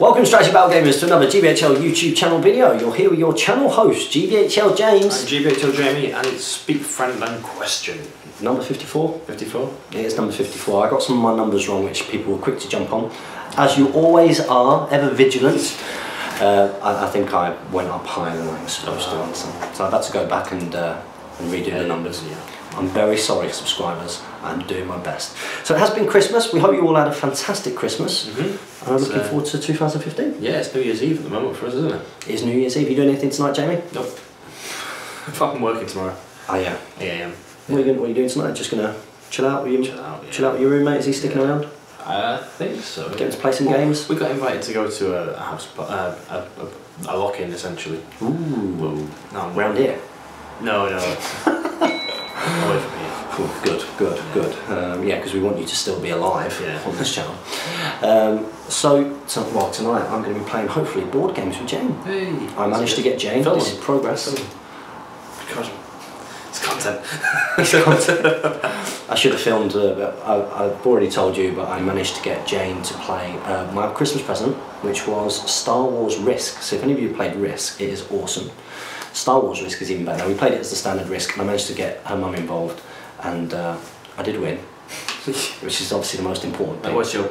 Welcome Strategy Battle Gamers to another GBHL YouTube channel video. You're here with your channel host, GBHL James. I'm GBHL Jamie, and it's Speak Friend and Question. Number 54? 54? Yeah, it's number 54. I got some of my numbers wrong, which people were quick to jump on. As you always are, ever vigilant. I think I went up higher than I was supposed to answer. So I've had to go back and redo the numbers. Yeah. I'm very sorry, subscribers. I'm doing my best. So it has been Christmas. We hope you all had a fantastic Christmas. And I'm looking forward to 2015. Yeah, it's New Year's Eve at the moment for us, isn't it? It is New Year's Eve. You doing anything tonight, Jamie? Nope. I'm working tomorrow. Oh yeah. Yeah, I am. What are you doing tonight? Just gonna chill out with you? Chill out with your roommate? Is he sticking around? I think so. Getting to play some games? We got invited to go to a house, a lock-in essentially. Ooh. No, Round here? No. Away from here. Good. Yeah, because we want you to still be alive on this channel. So tonight I'm going to be playing hopefully board games with Jane. Hey, I managed to get Jane. This is progress. God, it's content. I should have filmed, but I've already told you, but I managed to get Jane to play my Christmas present, which was Star Wars Risk. So if any of you played Risk, it is awesome. Star Wars Risk is even better. We played it as the standard Risk, and I managed to get her mum involved, and I did win, which is obviously the most important thing. What's your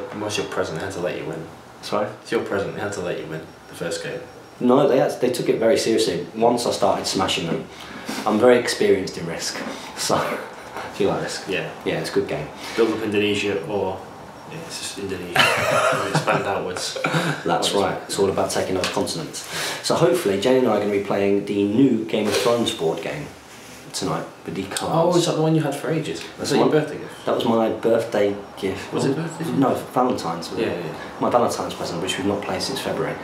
present? They had to let you win. Sorry? It's your present. They had to let you win the first game. No, they took it very seriously. Once I started smashing them, I'm very experienced in Risk, so do you like Risk? Yeah. Yeah, it's a good game. Build up Indonesia, or yeah, it's just Indonesia. Expand outwards. That's right. It's all about taking over continents. So hopefully, Jane and I are going to be playing the new Game of Thrones board game tonight with the cards. Oh, is that the one you had for ages? Was that your birthday gift? That was my birthday gift. Was it birthday gift? No, Valentine's. Yeah. My Valentine's present, which we've not played since February.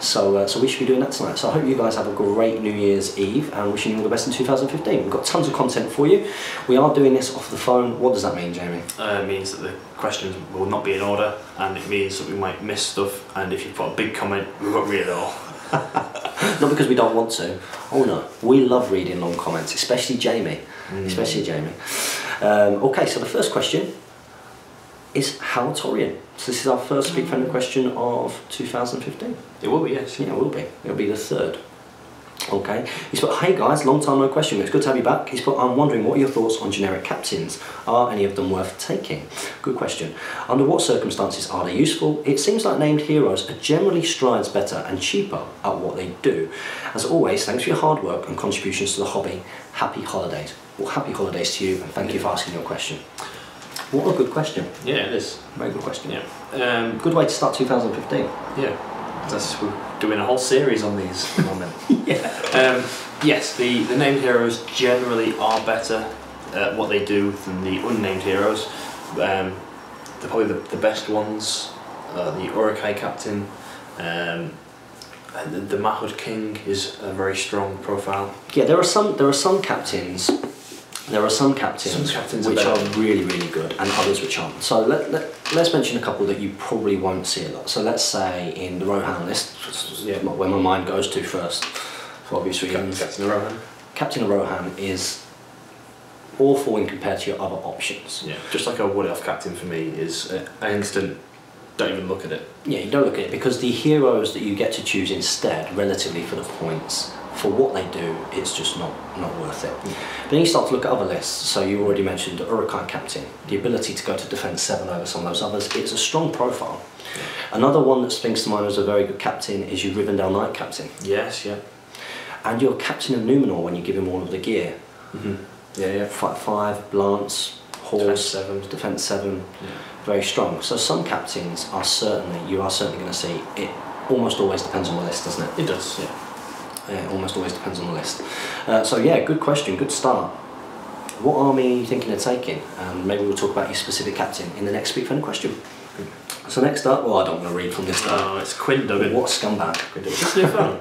So we should be doing that tonight. So I hope you guys have a great New Year's Eve, and wishing you all the best in 2015. We've got tons of content for you. We are doing this off the phone. What does that mean, Jamie? It means that the questions will not be in order, and it means that we might miss stuff, and if you put a big comment, we won't read it all. Not because we don't want to. Oh no, we love reading long comments, especially Jamie. Okay, so the first question is Howtorian. So this is our first Speak Friendly question of 2015. It will be, yes. Yeah, it will be. It'll be the third. Okay. He's put, hey guys, long time no question. It's good to have you back. He's put, I'm wondering what are your thoughts on generic captains? Are any of them worth taking? Good question. Under what circumstances are they useful? It seems like named heroes are generally strides better and cheaper at what they do. As always, thanks for your hard work and contributions to the hobby. Happy holidays. Well, happy holidays to you, and thank you for asking your question. What a good question. Yeah, it is. Very good question. Yeah. Good way to start 2015. Yeah. We're doing a whole series on these at the moment. Yeah. Yes, the named heroes generally are better at what they do than the unnamed heroes. They're probably the best ones. The Urukai captain, the Mahud King is a very strong profile. Yeah, there are some captains. There are some captains which are really good, and others which aren't. So let's mention a couple that you probably won't see a lot. So let's say in the Rohan list, where my mind goes to first, for obvious reasons. Captain Rohan. Captain Rohan is awful when compared to your other options. Yeah, just like a what-if captain for me is an instant, don't even look at it. Yeah, you don't look at it, because the heroes that you get to choose instead, relatively for the points, for what they do, it's just not worth it. But then you start to look at other lists. So you already mentioned the Urukai captain, the ability to go to defense 7 over some of those others. It's a strong profile. Another one that springs to mind as a very good captain is your Rivendell Knight captain. Yes, yeah. And your captain of Numenor when you give him all of the gear. Yeah. Fight 5, Lance, Horse, defense 7. Yeah. Very strong. So some captains are you are certainly going to see. It almost always depends on the list, doesn't it? It does, yeah. Yeah, it almost always depends on the list. So yeah, good question, good start. What army are you thinking of taking? Maybe we'll talk about your specific captain in the next Speak Friendly question. So next up, well, I don't want to read from this stuff. Oh, it's Quinn Duggan. What a scumbag. Quinn Duggan. Is it fun?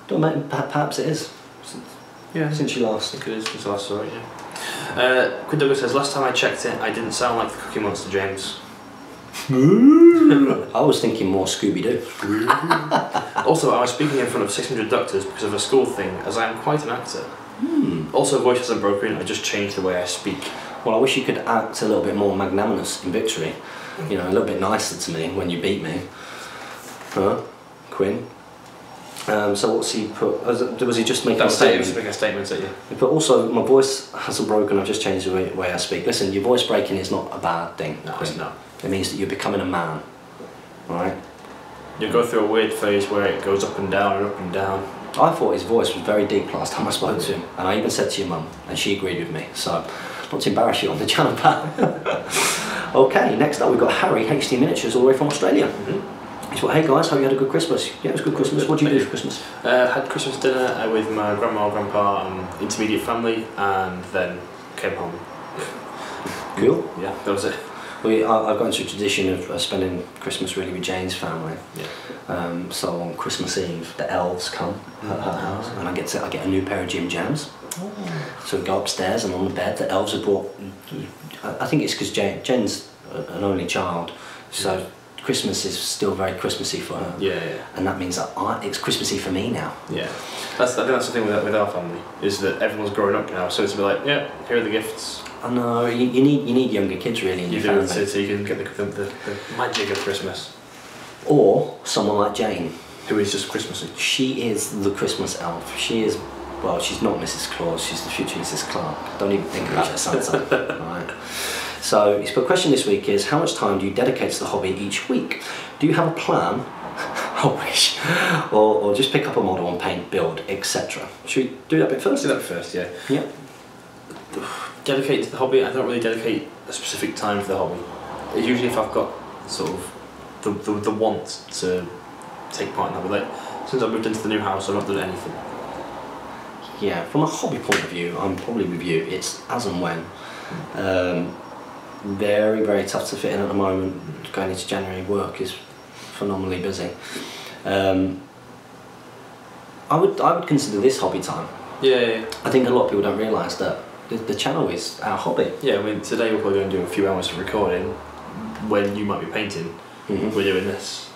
Don't know, perhaps it is. Since you last. I think it is since I last saw it, yeah. Quinn Duggan says, last time I checked it, I didn't sound like the Cookie Monster James. I was thinking more Scooby-Doo. Also, I was speaking in front of 600 doctors because of a school thing, as I am quite an actor. Also, voice hasn't broken, I just changed the way I speak. Well, I wish you could act a little bit more magnanimous in victory. You know, a little bit nicer to me when you beat me. Huh? Quinn? So what's he put? Was he just making a statement? He was making a statement at you. But also, my voice hasn't broken, I've just changed the way I speak. Listen, your voice breaking is not a bad thing. No, it's not. It means that you're becoming a man. Alright? You go through a weird phase where it goes up and down and up and down. I thought his voice was very deep last time I spoke to him, and I even said to your mum, and she agreed with me, so not to embarrass you on the channel, pal. Okay, next up we've got Harry, HD Miniatures, all the way from Australia. He's like, hey guys, hope you had a good Christmas. Yeah, it was a good Christmas. What did you do for Christmas? Had Christmas dinner with my grandma, grandpa and intermediate family, and then came home. Cool. Yeah, that was it. I've got into a tradition of spending Christmas really with Jane's family. Yeah. So on Christmas Eve, the elves come at her house, and I get a new pair of gym jams. Oh. So we go upstairs, and on the bed, the elves have brought. I think it's because Jen's an only child, so Christmas is still very Christmassy for her. Yeah. And that means that it's Christmassy for me now. Yeah. I think that's the thing with our family, is that everyone's growing up now, so it's a bit like, yeah, here are the gifts. I know, you need younger kids really in your family. So you can get the magic of Christmas. Or someone like Jane. Who is just Christmassy. She is the Christmas elf. She is, well, she's not Mrs. Claus, she's the future Mrs. Clark. Don't even think about it, Santa. Right. So, the question this week is, how much time do you dedicate to the hobby each week? Do you have a plan? I wish. Or just pick up a model and paint, build, etc. Should we do that bit first? Do that first, yeah. Yeah. Dedicate to the hobby, I don't really dedicate a specific time for the hobby. It's usually if I've got sort of the want to take part in that. But like, since I moved into the new house, I've not done anything. Yeah, from a hobby point of view, I'm probably with you. It's as and when. Very, very tough to fit in at the moment. Going into January, work is phenomenally busy. I would consider this hobby time. Yeah. I think a lot of people don't realise that the channel is our hobby. Yeah, I mean, today we're probably going to do a few hours of recording when you might be painting. We're doing this.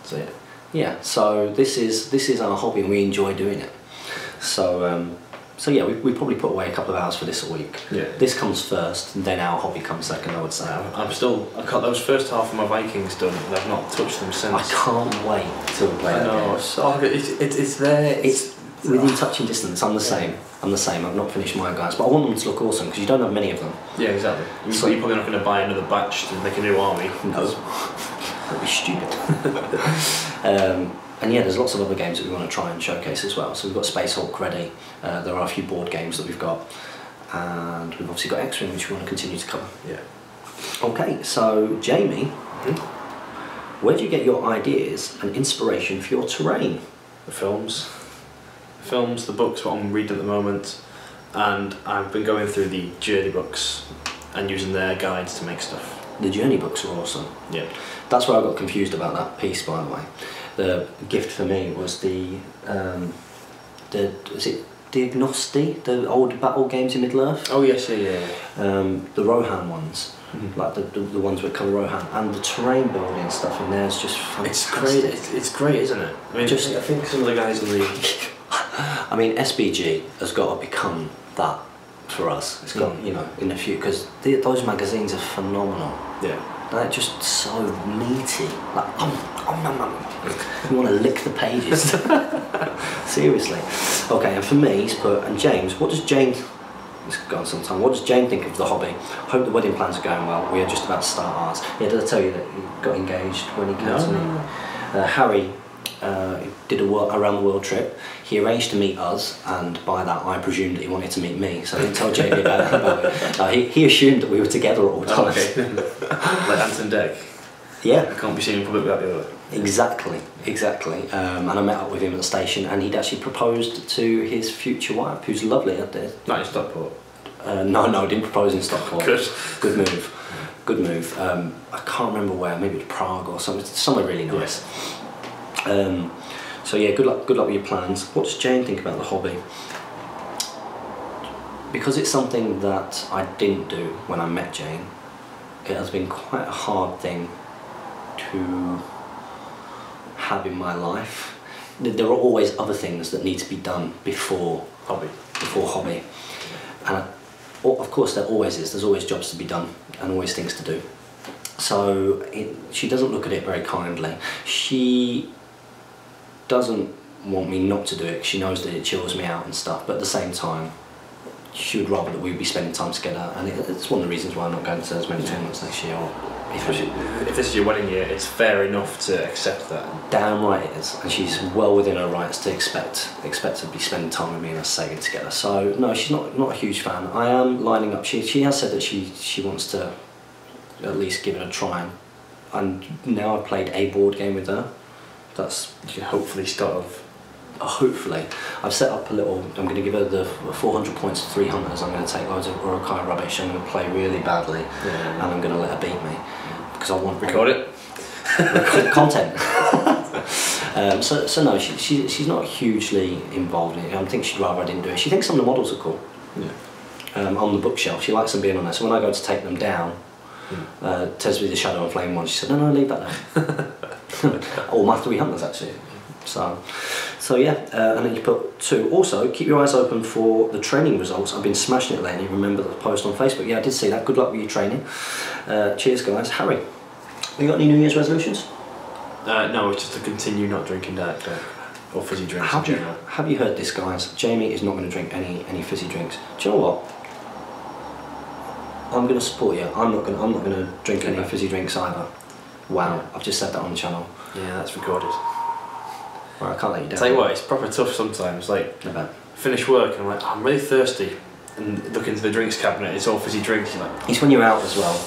So yeah. Yeah. So this is our hobby, and we enjoy doing it. So yeah, we probably put away a couple of hours for this a week. Yeah. This comes first, and then our hobby comes second, I would say. I've got those first half of my Vikings done, and I've not touched them since. I can't wait till we play that game. So it's there. It's within touching distance. I'm the same. I've not finished my guys, but I want them to look awesome because you don't have many of them. Yeah, exactly. So you're probably not going to buy another batch to make a new army. No. That'd be stupid. And yeah, there's lots of other games that we want to try and showcase as well. So we've got Space Hulk ready, there are a few board games that we've got, and we've obviously got X-Wing, which we want to continue to cover. Yeah. Okay, so Jamie, where do you get your ideas and inspiration for your terrain? The films, the books, what I'm reading at the moment, and I've been going through the Journey books and using their guides to make stuff. The Journey books are awesome. Yeah. That's where I got confused about that piece, by the way. The gift for me was was it Diagnosti, the old battle games in Middle-earth? Oh yes, yeah. The Rohan ones, like the ones with colour Rohan, and the terrain building stuff in there is just fantastic. It's great, isn't it? I mean, I think some of the guys in the... I mean, SBG has got to become that for us. It's got, you know, in the future, because those magazines are phenomenal. Yeah. They're just so meaty. Like, you want to lick the pages. Seriously. Okay, and for me, he's put, and James, what does Jane, it's gone some time, what does Jane think of the hobby? Hope the wedding plans are going well. We are just about to start ours. Yeah, did I tell you that he got engaged when he came to me? Harry did a around the world trip. He arranged to meet us, and by that I presumed that he wanted to meet me, so I didn't tell Jamie about it. He assumed that we were together at all times. Okay. Like Anton Deck. Yeah. I can't be seen in public without the other. Exactly. And I met up with him at the station, and he'd actually proposed to his future wife, who's lovely up there. Not in Stockport. No, didn't propose in Stockport. Good move. I can't remember where, maybe it was Prague or something, somewhere really nice. Yeah. So yeah, good luck with your plans. What does Jane think about the hobby? Because it's something that I didn't do when I met Jane, it has been quite a hard thing to have in my life. There are always other things that need to be done before hobby. And of course there always is, there's always jobs to be done and always things to do. So she doesn't look at it very kindly. She doesn't want me not to do it. She knows that it chills me out and stuff, but at the same time, she would rather that we be spending time together, and it's one of the reasons why I'm not going to as many tournaments next year. If this is your wedding year, it's fair enough to accept that. Damn right it is, and she's well within her rights to expect to be spending time with me and us saving together. So no, she's not a huge fan. I am lining up. She has said that she wants to at least give it a try, and now I've played a board game with her. That's You can hopefully start off. hopefully. I've set up a little. I'm going to give her the 400 points to 3 hunters. I'm going to take loads of Urukai rubbish. I'm going to play really badly, and I'm going to let her beat me because I want record it. Record content. So no, she's not hugely involved in it. I think she'd rather I didn't do it. She thinks some of the models are cool. Yeah. On the bookshelf, she likes them being on there. So when I go to take them down, tells me the Shadow and Flame one. She said, no, leave that there. Or my 3 hunters actually. So yeah, and then you put 2. Also, keep your eyes open for the training results. I've been smashing it lately. Remember the post on Facebook? Yeah, I did see that. Good luck with your training. Cheers, guys. Harry, you got any New Year's resolutions? No, it's just to continue not drinking Diet Coke or fizzy drinks in general. Have you heard this, guys? Jamie is not going to drink any fizzy drinks. Do you know what? I'm going to support you. I'm not going to drink any fizzy drinks either. Wow, I've just said that on the channel. Yeah, that's recorded. Right, I can't let you down. Tell you what, it's proper tough sometimes. Like, I bet. Finish work and I'm like, I'm really thirsty, and look into the drinks cabinet. It's all fizzy drinks. You're like, it's when you're out as well.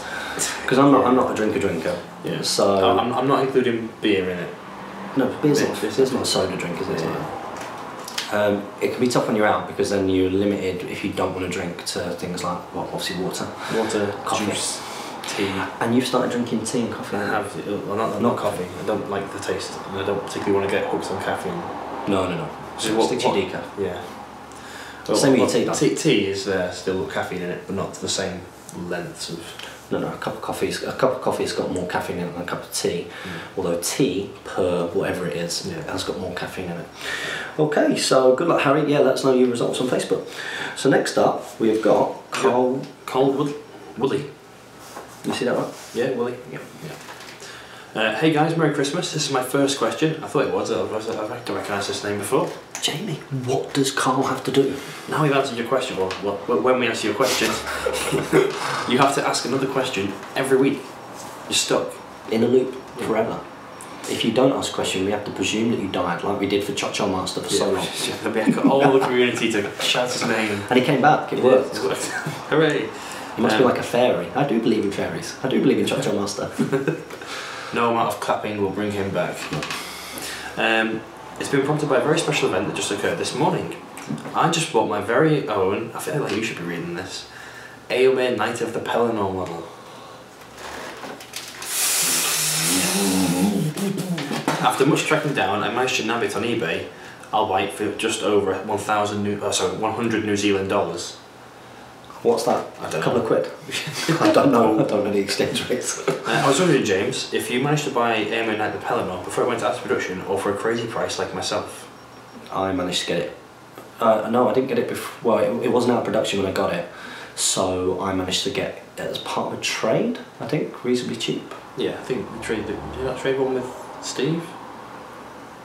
Because I'm not a drinker. Yeah. So I'm not including beer in it. No, beer's not a soda drink, is it? Yeah. It can be tough when you're out because then you're limited if you don't want to drink to things like, well, obviously water, coffee, juice, tea. And you've started drinking tea and coffee. I have. Well, not coffee. I don't like the taste, and I don't particularly want to get hooked on caffeine. No. So stick to your decaf. Yeah. Same with your tea. Tea is still caffeine in it, but not to the same lengths of. No, a cup of coffee's got more caffeine in it than a cup of tea. Although tea per whatever it is has got more caffeine in it. Okay, so good luck, Harry. Yeah, let us know your results on Facebook. So next up we've got Carl Woolley. You see that right? Yeah, Woolley. Yeah. Hey guys, Merry Christmas. This is my first question. I thought it was. I've recognised this name before. Jamie, what does Carl have to do? Now we've answered your question. Well, when we answer your question, you have to ask another question every week. You're stuck. In a loop forever. If you don't ask a question, we have to presume that you died, like we did for Cha-Cha Master for so long. There'll be all the community to shout his name. And he came back, it worked. It worked. Hooray. He must be like a fairy. I do believe in fairies. I do believe in Cha-Cha Master. No amount of clapping will bring him back. It's been prompted by a very special event that just occurred this morning. I just bought my very own, I feel like you should be reading this, Aomir Knight of the Pelennor model. After much tracking down, I managed to nab it on eBay, albeit for just over 100 New Zealand dollars. What's that? I don't a couple know. of quid? I don't know. I don't know the exchange rates. I was wondering, James, if you managed to buy Aomir Knight of the Pelennor before it went out of production, or for a crazy price like myself. I managed to get it. No, I didn't get it before. Well, it wasn't out of production when I got it, so I managed to get it as part of a trade. I think reasonably cheap. Yeah, I think we traded. Did you not trade one with Steve?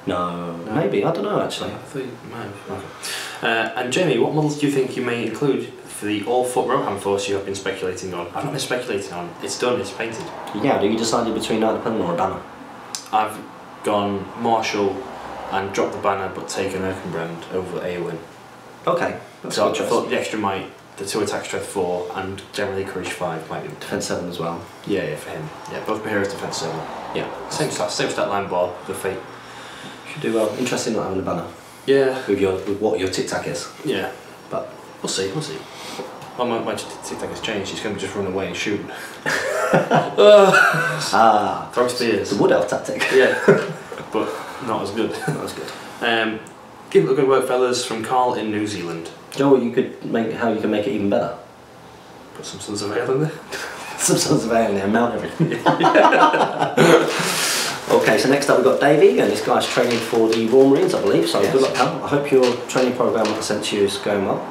No, maybe. I don't know actually. I thought you might have. Okay. And Jamie, what models do you think you may include for the all-foot Rohan force you have been speculating on? I've not been speculating on. It's done. It's painted. Yeah. Do you decided between Knight of the Pelennor or Banner? I've gone Marshall and dropped the Banner, but taken Erkenbrand over Eowyn. Okay. That's So I a good choice. thought the extra might, the 2 attack strength 4, and generally courage 5 might be. Defense 7 as well. Yeah, for him. Yeah, both heroes defense 7. Yeah. Same stat line bar. The fate. Should do well. Interesting not having a Banner. Yeah. With what your tic tac is. Yeah. But we'll see. Well, my tic tac has changed. He's going to just run away and shoot. Throw spears. The wood elf tactic. Yeah, but not as good. Not as good. Keep up the good work, fellas. From Carl in New Zealand. Do you know what you could make? How you can make it even better? Put some Sons of Ale in there. Some Sons of Ale in there, mount everything. Okay, so next up we've got Davey, and this guy's training for the Royal Marines, I believe. So good luck, pal. I hope your training program I sent to you is going well.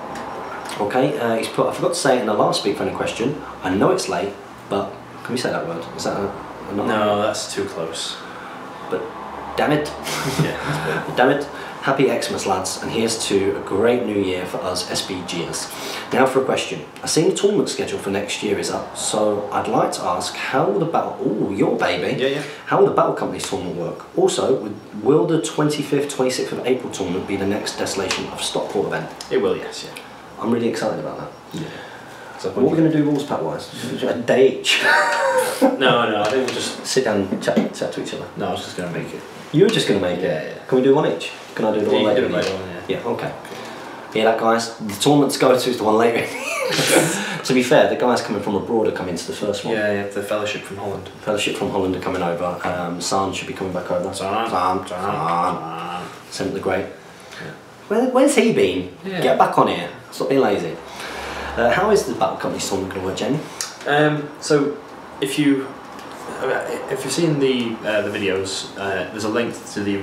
Okay, he's put. I forgot to say it in the last Speak Friendly question. I know it's late, but Can we say that word? Is that a not? No, that's too close. But damn it. Yeah. Damn it. Happy Xmas, lads, and here's to a great new year for us SBGers. Now for a question. I've seen the tournament schedule for next year is up, so I'd like to ask, how will the battle... Oh, your baby. Yeah, yeah. How will the Battle Companies tournament work? Also, will the 25th, 26th of April tournament be the next Desolation of Stockport event? It will, yes, yeah. I'm really excited about that. Yeah. So What are we going to do rules pack-wise? A day each? No, I think we'll just... Sit down and chat to each other. No, I was just going to make it. You were just going to make it? Yeah. Can we do one each? Can I do the one later? You can do it later on, yeah. Yeah, okay. Yeah, that guys, the tournament to go to is the one later. To be fair, the guys coming from abroad are coming to the first one. Yeah, the Fellowship from Holland. Fellowship from Holland are coming over. San should be coming back over. San. Sent the Great. Yeah. Where's he been? Yeah. Get back on here. Stop being lazy. How is the Battle Companies tournament going to work, Jamie? So, if you've seen the videos, there's a link to the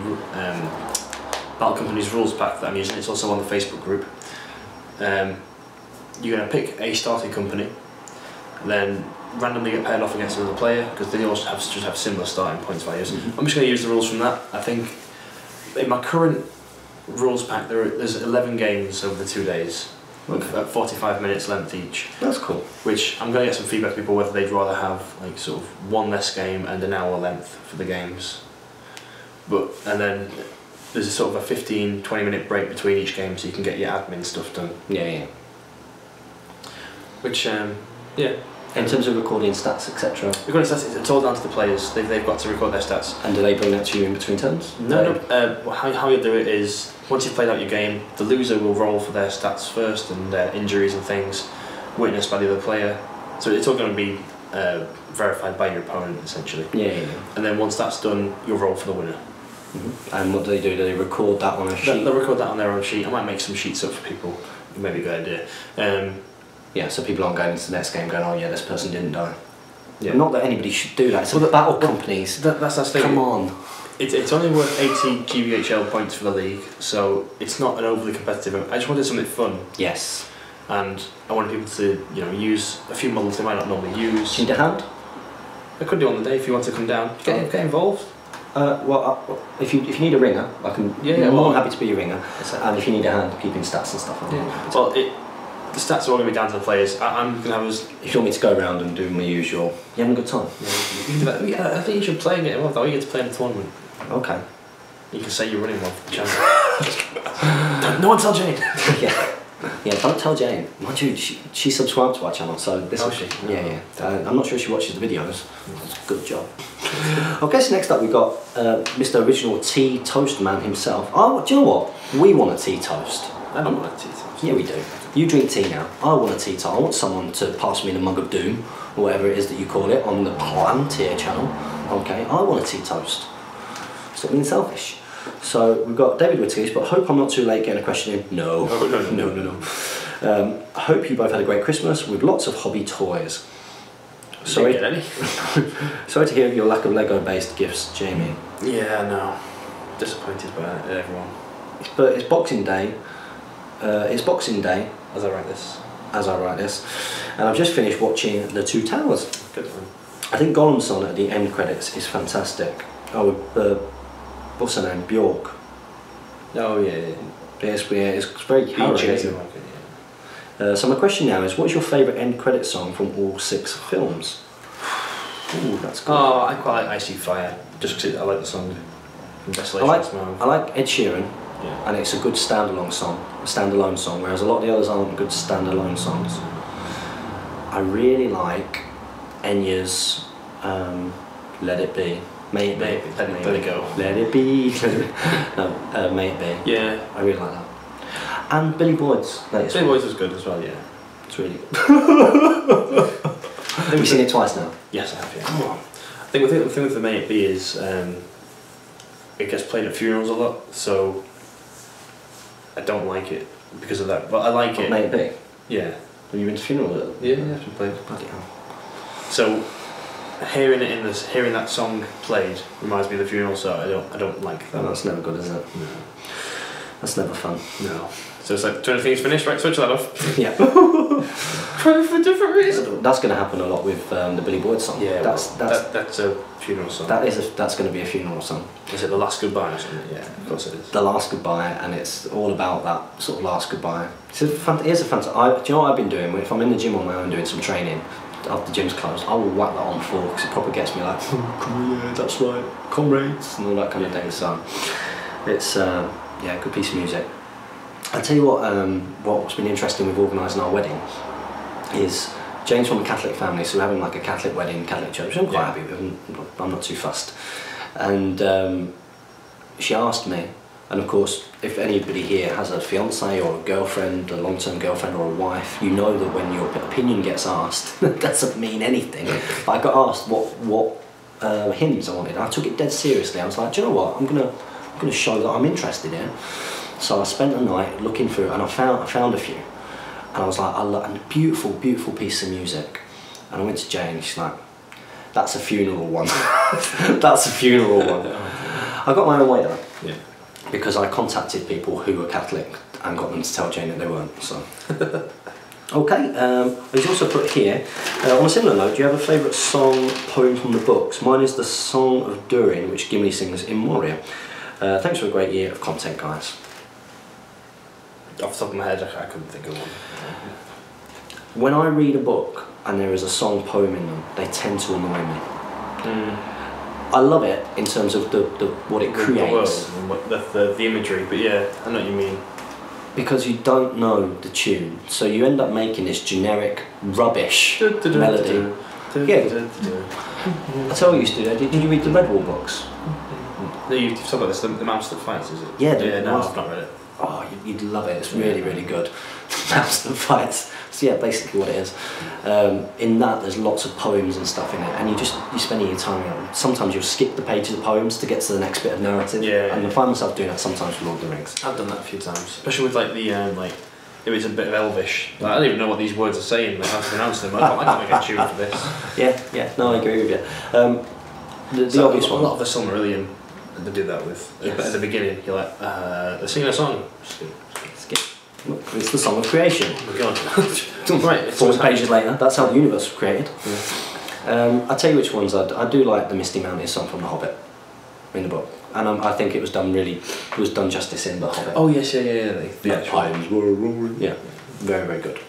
Battle Companies rules pack that I'm using. It's also on the Facebook group. You're going to pick a starting company, then randomly get paired off against another player because they all just have similar starting points values. I'm just going to use the rules from that. I think in my current rules pack there's 11 games over the 2 days. At 45 minutes length each. That's cool. Which I'm going to get some feedback from people whether they'd rather have like sort of one less game and an hour length for the games. And then there's a sort of a 15-20 minute break between each game so you can get your admin stuff done. Yeah. Which yeah. In terms of recording stats, etc. Recording stats, it's all down to the players. They've got to record their stats. And do they bring that to you in between turns? No. How you do it is once you've played out your game, the loser will roll for their stats first and their injuries and things, witnessed by the other player. So it's all going to be verified by your opponent essentially. Yeah. And then once that's done, you'll roll for the winner. And what do? Do they record that on a sheet? They'll record that on their own sheet. I might make some sheets up for people. Maybe a good idea. Yeah, so people aren't going into the next game going, oh yeah, this person didn't die. Yeah. Not that anybody should do that. It's the Battle Companies. That's thing. Come on. It's only worth 80 GBHL points for the league, so it's not an overly competitive. I just wanted something fun. Yes. And I wanted people to, use a few models they might not normally use. Do you need a hand? I could do on the day if you want to come down. Get involved. If you need a ringer, I can. I'm more than happy to be your ringer. And if you need a hand keeping stats and stuff. Well, the stats are all going to be down to the players. I'm going to have us. If you want me to go around and do my usual, you having a good time? Yeah, I think you should play it. Well, though you get to play in the tournament. Okay. You can say you're running one for the channel. No one tell Jane. Yeah, don't tell Jane. Mind you, she subscribed to our channel, so this. Oh, she? Yeah. I'm not sure she watches the videos. Good job. Okay, so next up we've got Mr. Original Tea Toast Man himself. Oh, do you know what? We want a tea toast. I don't want a tea toast. Yeah, we do. You drink tea now. I want a tea toast. I want someone to pass me the mug of doom, or whatever it is that you call it, on the Plantier channel. Okay, I want a tea toast. Stop being selfish. So we've got David Whittiers, but I hope I'm not too late getting a question in. No. I hope you both had a great Christmas with lots of hobby toys. Sorry. Didn't get any. Sorry to hear of your lack of Lego-based gifts, Jamie. Yeah, no. Disappointed by everyone. But it's Boxing Day. As I write this. And I've just finished watching The Two Towers. Good one. I think Gollum's song at the end credits is fantastic. Oh, what's her name? Bjork. Oh yeah. It's very harrowing. So my question now is, what's your favourite end credit song from all 6 films? Ooh, that's good. Oh, I quite like Icy Fire, just because I like the song. I like Ed Sheeran, and it's a good standalone song, whereas a lot of the others aren't good standalone songs. I really like Enya's Let It Be. May It Be. Let it go. Let It Be. No, May It Be. Yeah. I really like that. And Billy Boyd's latest Billy Boyd's was good as well, yeah. It's really good. Have you seen it twice now? Yes, I have, yeah. Come on. I think the thing with the May It Be is it gets played at funerals a lot, so I don't like it because of that. But I like it. May It Be? Yeah. Have you been to funerals? Yeah, it's been played. Bloody hell. So hearing that song played reminds me of the funeral, so I don't like that. Oh, that's never good, is it? No. That's never fun. No. So it's like, 20 things finished, right, switch that off. Yeah. Probably for a different reason. That's going to happen a lot with the Billy Boyd song. Yeah, that's a funeral song. That's going to be a funeral song. Is it The Last Goodbye or something? Yeah, of course it is. The Last Goodbye, and it's all about that sort of last goodbye. It is a fantastic. Do you know what I've been doing? If I'm in the gym on my own doing some training, after the gym's closed, I will whack that on full because it probably gets me like, yeah, that's right, comrades, and all that kind of thing. So it's yeah, a good piece of music. I'll tell you what's been interesting with organising our wedding is Jane's from a Catholic family, so we're having like a Catholic wedding, Catholic church, which I'm quite happy with. I'm not too fussed. And she asked me, and of course, if anybody here has a fiance or a girlfriend, a long-term girlfriend or a wife, you know that when your opinion gets asked, that doesn't mean anything. But I got asked what hymns I wanted. I took it dead seriously. I was like, do you know what? I'm gonna show that I'm interested in. So I spent the night looking through, and I found a few. And I was like, I love a beautiful, beautiful piece of music. And I went to Jane, and she's like, that's a funeral one. That's a funeral one. I got my own way though. Yeah. Because I contacted people who were Catholic and got them to tell Jane that they weren't. So. Okay, he's also put here, on a similar note, do you have a favourite song, poem from the books? Mine is the Song of Durin, which Gimli sings in Moria. Thanks for a great year of content, guys. Off the top of my head, I couldn't think of one. When I read a book and there is a song poem in them, they tend to annoy me. I love it in terms of what it creates. The world, the imagery, but yeah, I know what you mean. Because you don't know the tune, so you end up making this generic rubbish melody. Yeah. I told you to do. Did you read the Redwall books? No, you've talked about this, the Mouse That Fights, is it? Yeah, no, I've not read it. Oh, you'd love it. It's really, really good. Mouse That Fights. So yeah, basically what it is. In that, there's lots of poems and stuff in it, and you're spending your time. Sometimes you'll skip the pages of poems to get to the next bit of narrative. Yeah. And I find myself doing that sometimes with Lord of the Rings. I've done that a few times, especially with like the if it's a bit of Elvish. Like, I don't even know what these words are saying. Like, how to pronounce them. I can't make a tune for this. Yeah. No, I agree with you. The obvious one. A lot of the Silmarillion, they do that with. Yes. At the beginning, you're like, they're singing a song. It's the Song of Creation. Oh my god. Right. 40 pages later, that's how the universe was created. Yeah. I'll tell you which ones I do like the Misty Mountains song from The Hobbit in the book. And I think it was done justice in The Hobbit. Oh yes, yeah. The pines were roaring. Yeah, very, very good.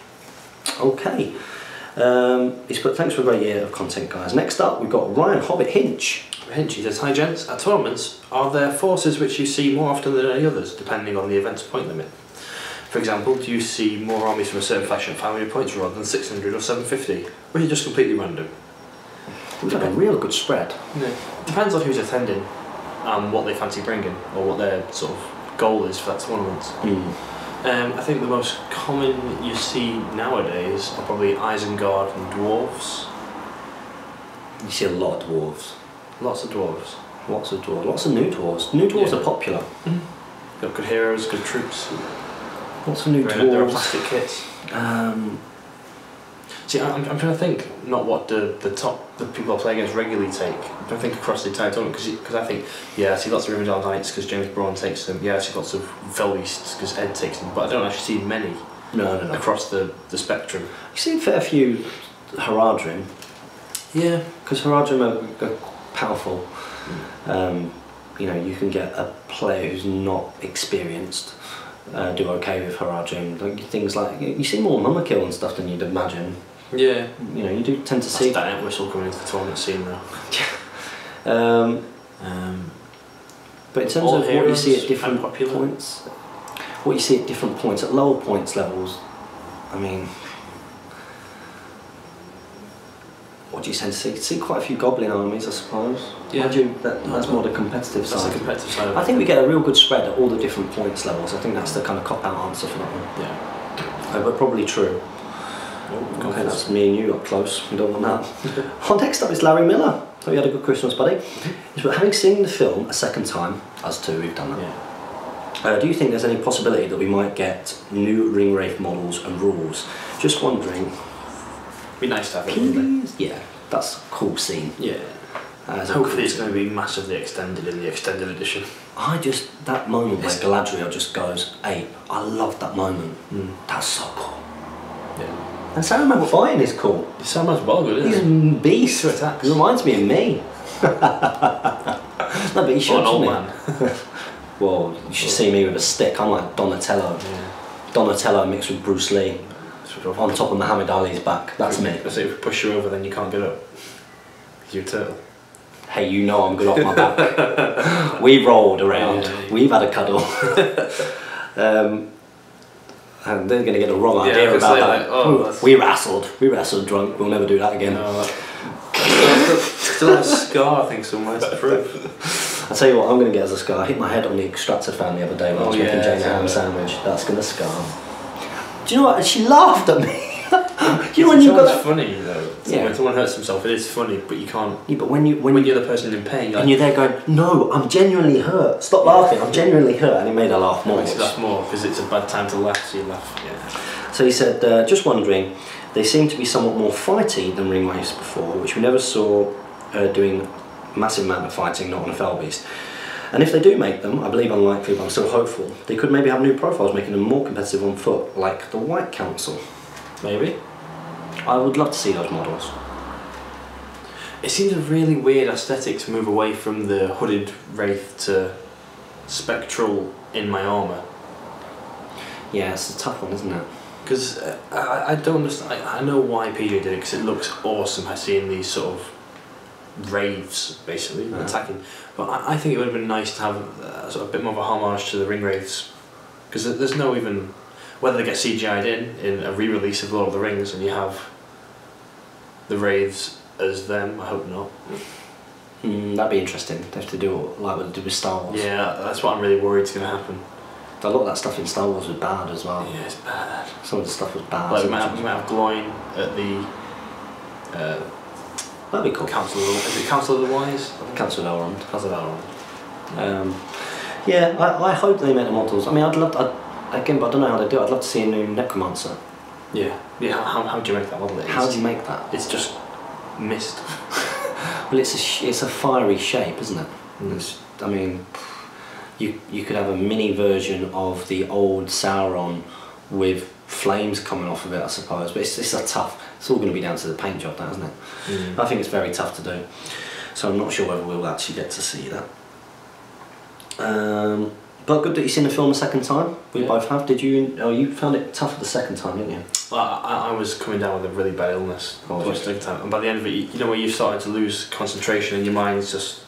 Okay. He's put, thanks for a great year of content, guys. Next up, we've got Ryan Hobbit Hinch. Hinch, he says, hi gents, at tournaments, are there forces which you see more often than any others, depending on the event's point limit? For example, do you see more armies from a certain faction at 500 points rather than 600 or 750? Or is it just completely random? We've got a real good spread. Yeah. Depends on who's attending and what they fancy bringing, or what their sort of goal is for that tournament. I think the most common you see nowadays are probably Isengard and Dwarves. You see a lot of Dwarves. Lots of Dwarves. Lots of Dwarves. Lots of new Dwarves. New Dwarves are popular. Got good heroes, good troops. Lots of new Dwarves. There are plastic kits. See, I'm trying to think, not what the people I play against regularly take. I'm trying to think across the entire tournament, because I think, yeah, I see lots of Rivendell Knights because James Braun takes them. Yeah, I see lots of Felbeasts because Ed takes them, but I don't actually see many. No. Across the spectrum. You see a fair few Haradrim. Yeah. Because Haradrim are powerful. You can get a player who's not experienced do okay with Haradrim. Like things like you see more Mummakill and stuff than you'd imagine. Yeah. You do tend to see. That's that whistle coming into the tournament scene now. But in terms of what you see at different points, what you see at different points, at lower points levels, I mean, what do you tend to see? You see quite a few Goblin armies, I suppose. Yeah. That's more the competitive side. That's the competitive side. I think we get a real good spread at all the different points levels. I think that's the kind of cop-out answer for that one. Yeah. But probably true. Oh, okay, that's me and you up close. We don't want that. Next up is Larry Miller. Hope you had a good Christmas, buddy. Having seen the film a second time, us two, we've done that. Yeah. Do you think there's any possibility that we might get new Ringwraith models and rules? Just wondering. Be nice to have it, wouldn't it? Yeah, that's a cool scene. Yeah. Hopefully it's going to be massively extended in the extended edition. That moment where Galadriel just goes ape, I love that moment. That's so cool. Yeah. And Saruman fighting is cool. Saruman's well good, isn't He's he? a beast. Attacks. He reminds me of me. No, but he should, an old shouldn't man. Well, you should see me with a stick. I'm like Donatello. Yeah. Donatello mixed with Bruce Lee. On top of Muhammad Ali's back. That's me. So if we push you over, then you can't get up. You're a turtle. Hey, you know I'm good off my back. We rolled around. Yeah. We've had a cuddle. And they're going to get the wrong idea about that. Like, we wrestled drunk. We'll never do that again. No, still has a scar, I think, somewhere to prove. I'll tell you what I'm going to get as a scar. I hit my head on the extractor fan the other day when I was making Jane a ham sandwich. That's going to scar. Do you know what? She laughed at me. You know when you've got that... funny though. Yeah. When someone hurts himself, it is funny, but you can't. Yeah, but when you're the person in pain, and you're there going, no, I'm genuinely hurt. Stop laughing. I'm genuinely hurt, and it made her laugh more. It makes you laugh more because it's a bad time to laugh, so you laugh. Yeah. So he said, just wondering, they seem to be somewhat more fighty than ring wraiths before, which we never saw doing massive amount of fighting, not on a fell beast. And if they do make them, I believe unlikely, but I'm still hopeful, they could maybe have new profiles, making them more competitive on foot, like the White Council. Maybe. I would love to see those models. It seems a really weird aesthetic to move away from the hooded wraith to spectral in my armour. Yeah, it's a tough one, isn't it? Because I don't understand. I know why PJ did it, because it looks awesome. I see in these sort of wraiths basically attacking. But I think it would have been nice to have sort of a bit more of a homage to the ring wraiths, because there's no even whether they get CGI'd in a re-release of Lord of the Rings and you have the wraiths as them. I hope not. That'd be interesting. They have to do like what they did with Star Wars. Yeah, that's what I'm really worried is going to happen. A lot of that stuff in Star Wars was bad as well. Yeah, it's bad. Some of the stuff was bad. Like we might have Gloin at the that'd be cool. Is it Council of the Wise? Council of Elrond. Council of Elrond. Yeah, I hope they make the models. I mean, again, but I don't know how they do it. I'd love to see a new Necromancer. Yeah. Yeah. How do you make that model? How do you make that? It's just mist. Well, it's a fiery shape, isn't it? I mean, you could have a mini version of the old Sauron with flames coming off of it, I suppose. But it's a tough. It's all going to be down to the paint job, that, isn't it? I think it's very tough to do. So I'm not sure whether we'll actually get to see that. But good that you've seen the film a second time. We both have. Did you? Oh, you found it tougher the second time, didn't you? Well, I was coming down with a really bad illness the second time, and by the end of it, you know, when you started to lose concentration and your mind's just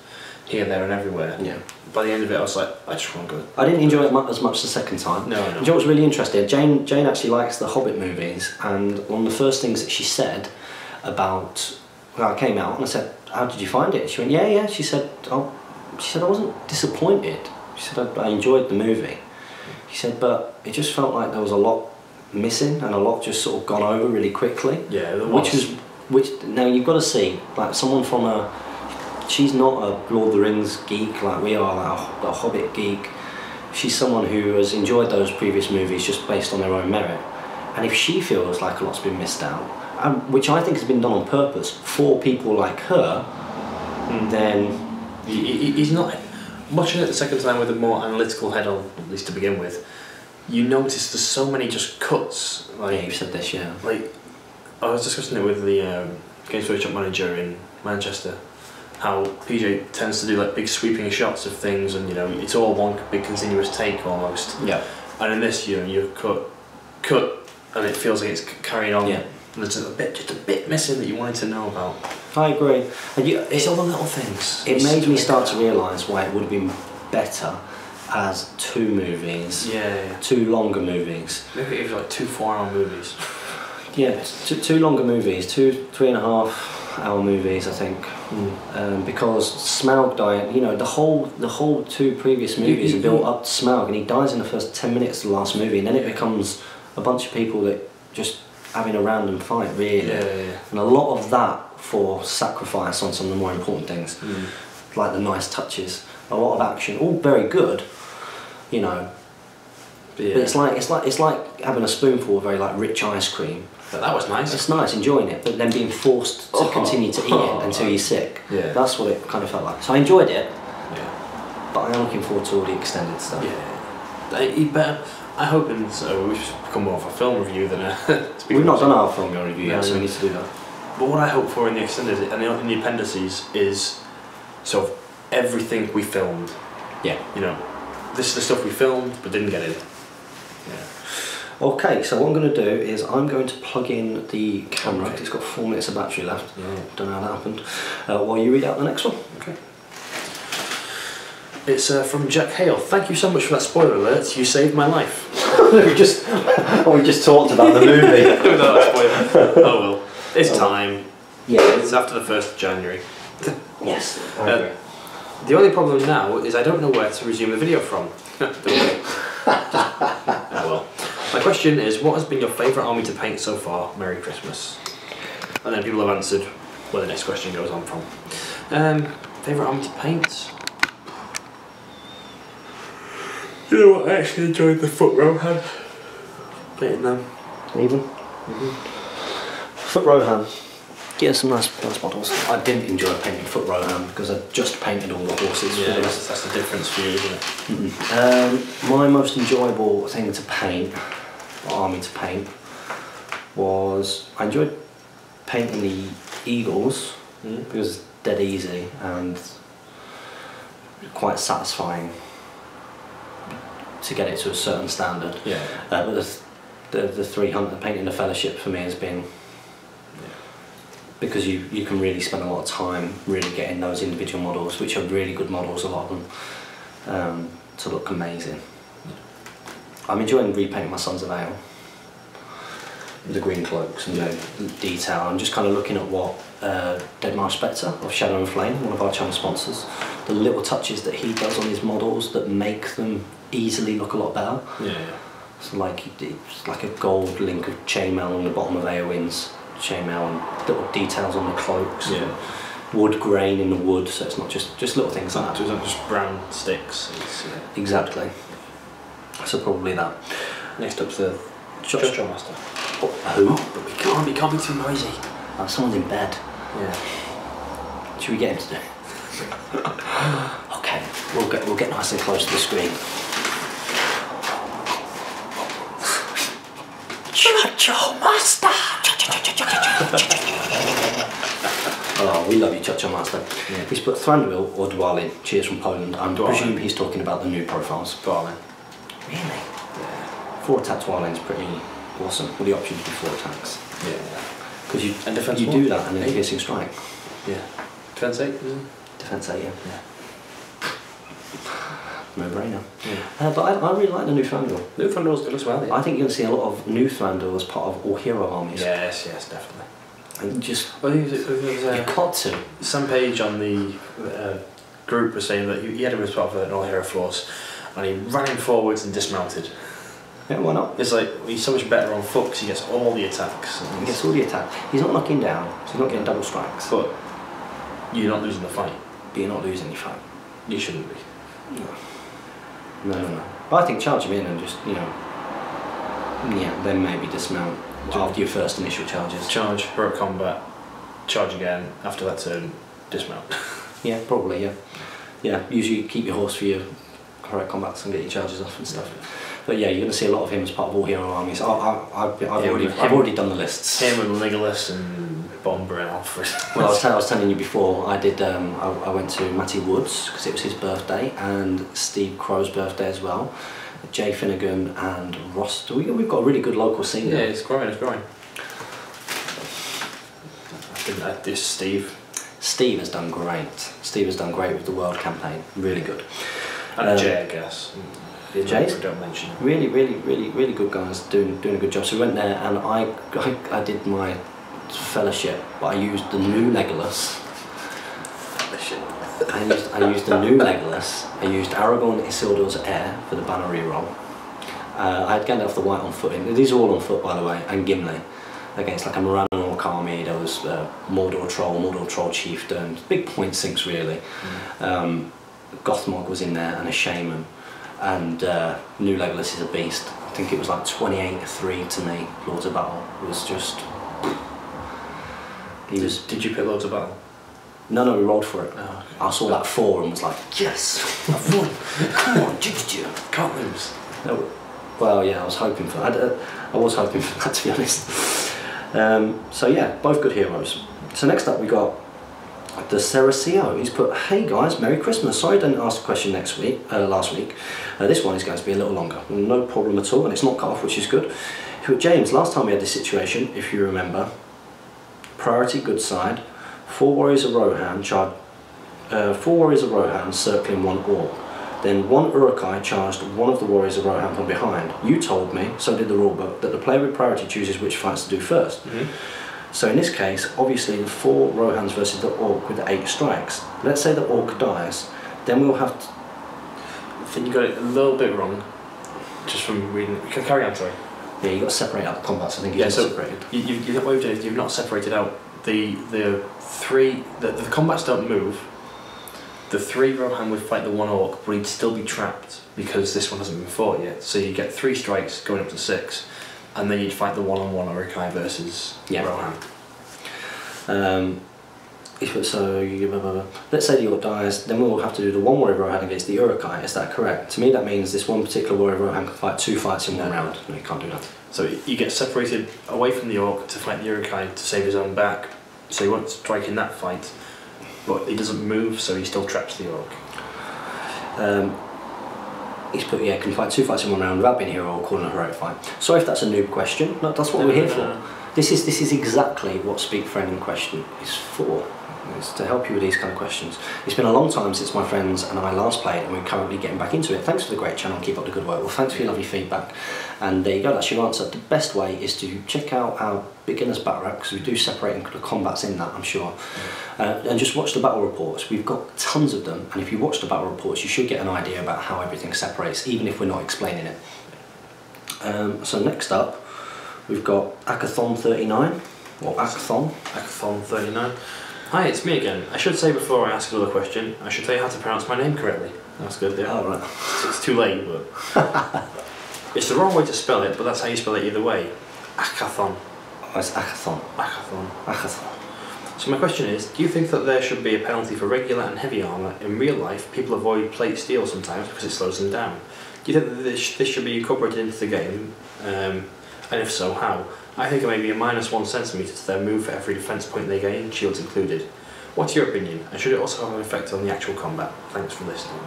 here, there, and everywhere. Yeah. By the end of it, I was like, I just want to go. I didn't enjoy it as much the second time. No. You know what's really interesting? Jane actually likes the Hobbit movies, and one of the first things that she said about, well, I came out and I said, "How did you find it?" She went, "Yeah." She said, I wasn't disappointed. She said, I enjoyed the movie. She said, but it just felt like there was a lot missing and a lot just sort of gone over really quickly. Yeah, there was. Which now you've got to see, like someone from she's not a Lord of the Rings geek like we are, like a Hobbit geek. She's someone who has enjoyed those previous movies just based on their own merit. And if she feels like a lot's been missed out, which I think has been done on purpose for people like her, then... He's not... Watching it the second time with a more analytical head on, at least to begin with, you notice there's so many just cuts. Like, yeah, you said this, yeah. Like, I was discussing it with the Games Workshop manager in Manchester, how PJ tends to do like big sweeping shots of things, and you know, it's all one big continuous take almost. Yeah. And in this, you know, you cut, and it feels like it's carrying on. Yeah. And there's just a bit missing that you wanted to know about. I agree. It's all the little things. It made me start to realise why it would have been better as two movies. Yeah. Two longer movies. Maybe it was like 2 4-hour movies. Yeah, two longer movies, 3.5 hour movies, I think. Because Smaug died, you know, the whole 2 previous movies are built up to Smaug, and he dies in the first 10 minutes of the last movie, and then it becomes a bunch of people that just having a random fight, really. Yeah. And a lot of that for sacrifice on some of the more important things, like the nice touches, a lot of action, all very good, you know. Yeah. But it's like having a spoonful of very like rich ice cream, But that was nice. It's nice, enjoying it, but then being forced to continue to eat it until you're sick. Yeah. That's what it kind of felt like. So I enjoyed it, Yeah. but I am looking forward to all the extended stuff. Yeah. You better. I hope we should become more of a film review than a. We've not done our film review yet, so we need to do that. But what I hope for in the extended and in the appendices is sort of everything we filmed. Yeah. You know, this is the stuff we filmed but didn't get in. Yeah. Okay, so what I'm going to do is I'm going to plug in the camera. Okay. It's got 4 minutes of battery left. Yeah. Don't know how that happened. While you read out the next one. Okay. It's from Jack Hale. Thank you so much for that spoiler alert. You saved my life. we just talked about the movie. Without spoiler. Oh well. It's time. Yeah. It's after the 1st of January. Yes. I agree. The only problem now is I don't know where to resume the video from. Oh well. My question is, what has been your favourite army to paint so far? Merry Christmas. And then people have answered where the next question goes on from. Favourite army to paint? You know what, I actually enjoyed the foot Rohan. Painting them. Even? Foot Rohan. Yeah, some nice models. I didn't enjoy painting Foot Rohan because I just painted all the horses. Yeah, that's the difference for you, isn't it? My most enjoyable thing to paint, or army to paint, was I enjoyed painting the eagles because it's dead easy and quite satisfying to get it to a certain standard. Yeah. But the 300 painting the Fellowship for me has been, because you can really spend a lot of time really getting those individual models, which are really good models, a lot of them, to look amazing. I'm enjoying repainting my Sons of Ale, the green cloaks and the detail. I'm just kind of looking at what Deadmar Spectre of Shadow and Flame, one of our channel sponsors, the little touches that he does on his models that make them easily look a lot better. Yeah. So it's like a gold link of chainmail on the bottom of Eowyn's chainmail and little details on the cloaks. Yeah. Wood grain in the wood, so it's not just little things like that. It's not just brown sticks. Exactly. So probably that. Next up's the Shot Master. Who? But we can't be too noisy. Oh, someone's in bed. Yeah. Should we get him to do it? Okay, we'll get nice and close to the screen. Shot Master. Oh, we love you, Chacho Master. Yeah. He's put Thranduil or Dwalin. Cheers from Poland. I presume he's talking about the new profiles. Dwalin. Really? Yeah. 4 attack Dwalin's pretty awesome. With the option to do 4 attacks. Yeah. Because you do that and then piercing strike. Yeah. Defense 8, isn't it? Defense 8, yeah. No brainer. Yeah. But I really like the new Thranduil. New Thranduil's good as well. Yeah. I think you're going to see a lot of new Thranduil as part of all hero armies. Yes, definitely. And just you've got to. Some page on the group was saying that he had him as part of an all hero force, and he ran him forwards and dismounted. Yeah, why not? It's like he's so much better on foot because he gets all the attacks. He gets all the attacks. He's not knocking down. So he's not getting double strikes. But you're not losing the fight. But you're not losing your fight. You shouldn't be. No. But I think charge him in and just then maybe dismount after your first initial charges. Charge, heroic combat, charge again, after that turn, dismount. Yeah, probably, yeah. Usually keep your horse for your heroic combats and get your charges off and stuff. Yeah. But yeah, you're going to see a lot of him as part of all hero armies. I've already done the lists. Him and Legolas and Bomber and Alfred. Well, I was telling you before, I did. I went to Matty Woods because it was his birthday and Steve Crow's birthday as well. Jay Finnegan and Ross. We've got a really good local scene. Yeah, it's growing. I think Steve. Steve has done great. Steve has done great with the World campaign. Really good. And Jay, I guess. Jay's don't mention. Really good guys doing a good job. So we went there and I did my fellowship, but I used the new Legolas. I used the new Legolas. I used Aragorn Isildur's heir for the banner reroll. I had Gandalf the White on foot. These are all on foot, by the way, and Gimli against like a Morannon Orc army. There was Mordor Troll Chieftain. Big point sinks really. Gothmog was in there and a Shaman. And new Legolas is a beast. I think it was like 28-3 to me. Lords of Battle was just. Did you pick Lords of Battle? No, we rolled for it. Oh, okay. I saw that 4 and was like, yes, I've won. Come on, Can't lose. No, well, yeah, I was hoping for that. I was hoping for that, to be honest. So yeah, both good heroes. So next up we got the Cerecio. He's put, hey guys, Merry Christmas. Sorry I didn't ask the question last week. This one is going to be a little longer. No problem at all, and it's not cut off, which is good. He put, James, last time we had this situation, if you remember, priority good side, 4 warriors of Rohan circling 1 orc. Then 1 Urukai charged one of the warriors of Rohan from behind. You told me, so did the rulebook, that the player with priority chooses which fights to do first. So in this case, obviously the 4 Rohans versus the orc with the 8 strikes. Let's say the orc dies, then we'll have to... I think you got it a little bit wrong, just from reading it. Carry on, sorry. Yeah, you've got to separate out the combats. I think you've separated. What you've done is you've not separated out the combats don't move. The 3 Rohan would fight the 1 orc, but he'd still be trapped because this one hasn't been fought yet. So you get 3 strikes going up to 6, and then you'd fight the 1-on-1 Urukai versus Rohan. So let's say the orc dies, then we'll have to do the 1 warrior Rohan against the Urukai. Is that correct? To me, that means this one particular warrior Rohan can fight 2 fights in 1 round. No, you can't do that. So you get separated away from the orc to fight the Urukai to save his own back. So he won't strike in that fight, but he doesn't move, so he still traps the orc. He's put, yeah, can fight 2 fights in 1 round without being a hero or calling a heroic fight. Sorry if that's a noob question. No, that's what we're here for. This is exactly what Speak Friend in question is for. It's to help you with these kind of questions. It's been a long time since my friends and I last played, and we're currently getting back into it. Thanks for the great channel, keep up the good work. Well, thanks for your lovely feedback. And there you go, that's your answer. The best way is to check out our beginner's battle rep, because we do separate the combats in that, I'm sure. And just watch the battle reports. We've got tons of them, and if you watch the battle reports, you should get an idea about how everything separates, even if we're not explaining it. So next up, we've got Akathon 39, or Akathon. Akathon 39. Hi, it's me again. I should say before I ask another question, I should tell you how to pronounce my name correctly. That's good, yeah. Oh, right. It's too late, but... It's the wrong way to spell it, but that's how you spell it either way. Akathon. Oh, it's Akathon. Akathon. Akathon. So my question is, do you think that there should be a penalty for regular and heavy armour? In real life, people avoid plate steel sometimes because it slows them down. Do you think that this should be incorporated into the game? And if so, how? I think it may be a -1 centimetre to their move for every defence point they gain, shields included. What's your opinion? And should it also have an effect on the actual combat? Thanks for listening.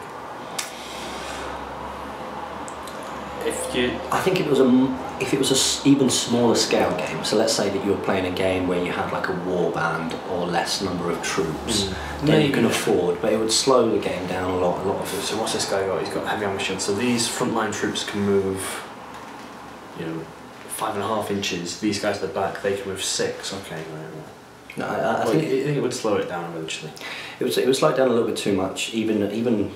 I think if it was a even smaller scale game, so let's say that you were playing a game where you had like a war band or less number of troops, then you can afford, but it would slow the game down a lot of it. So what's this guy got? He's got heavy armour shield. So these frontline troops can move, 5.5 inches. These guys at the back, they can move 6. Okay, right. No, I think it would slow it down eventually. It would slow it down a little bit too much, even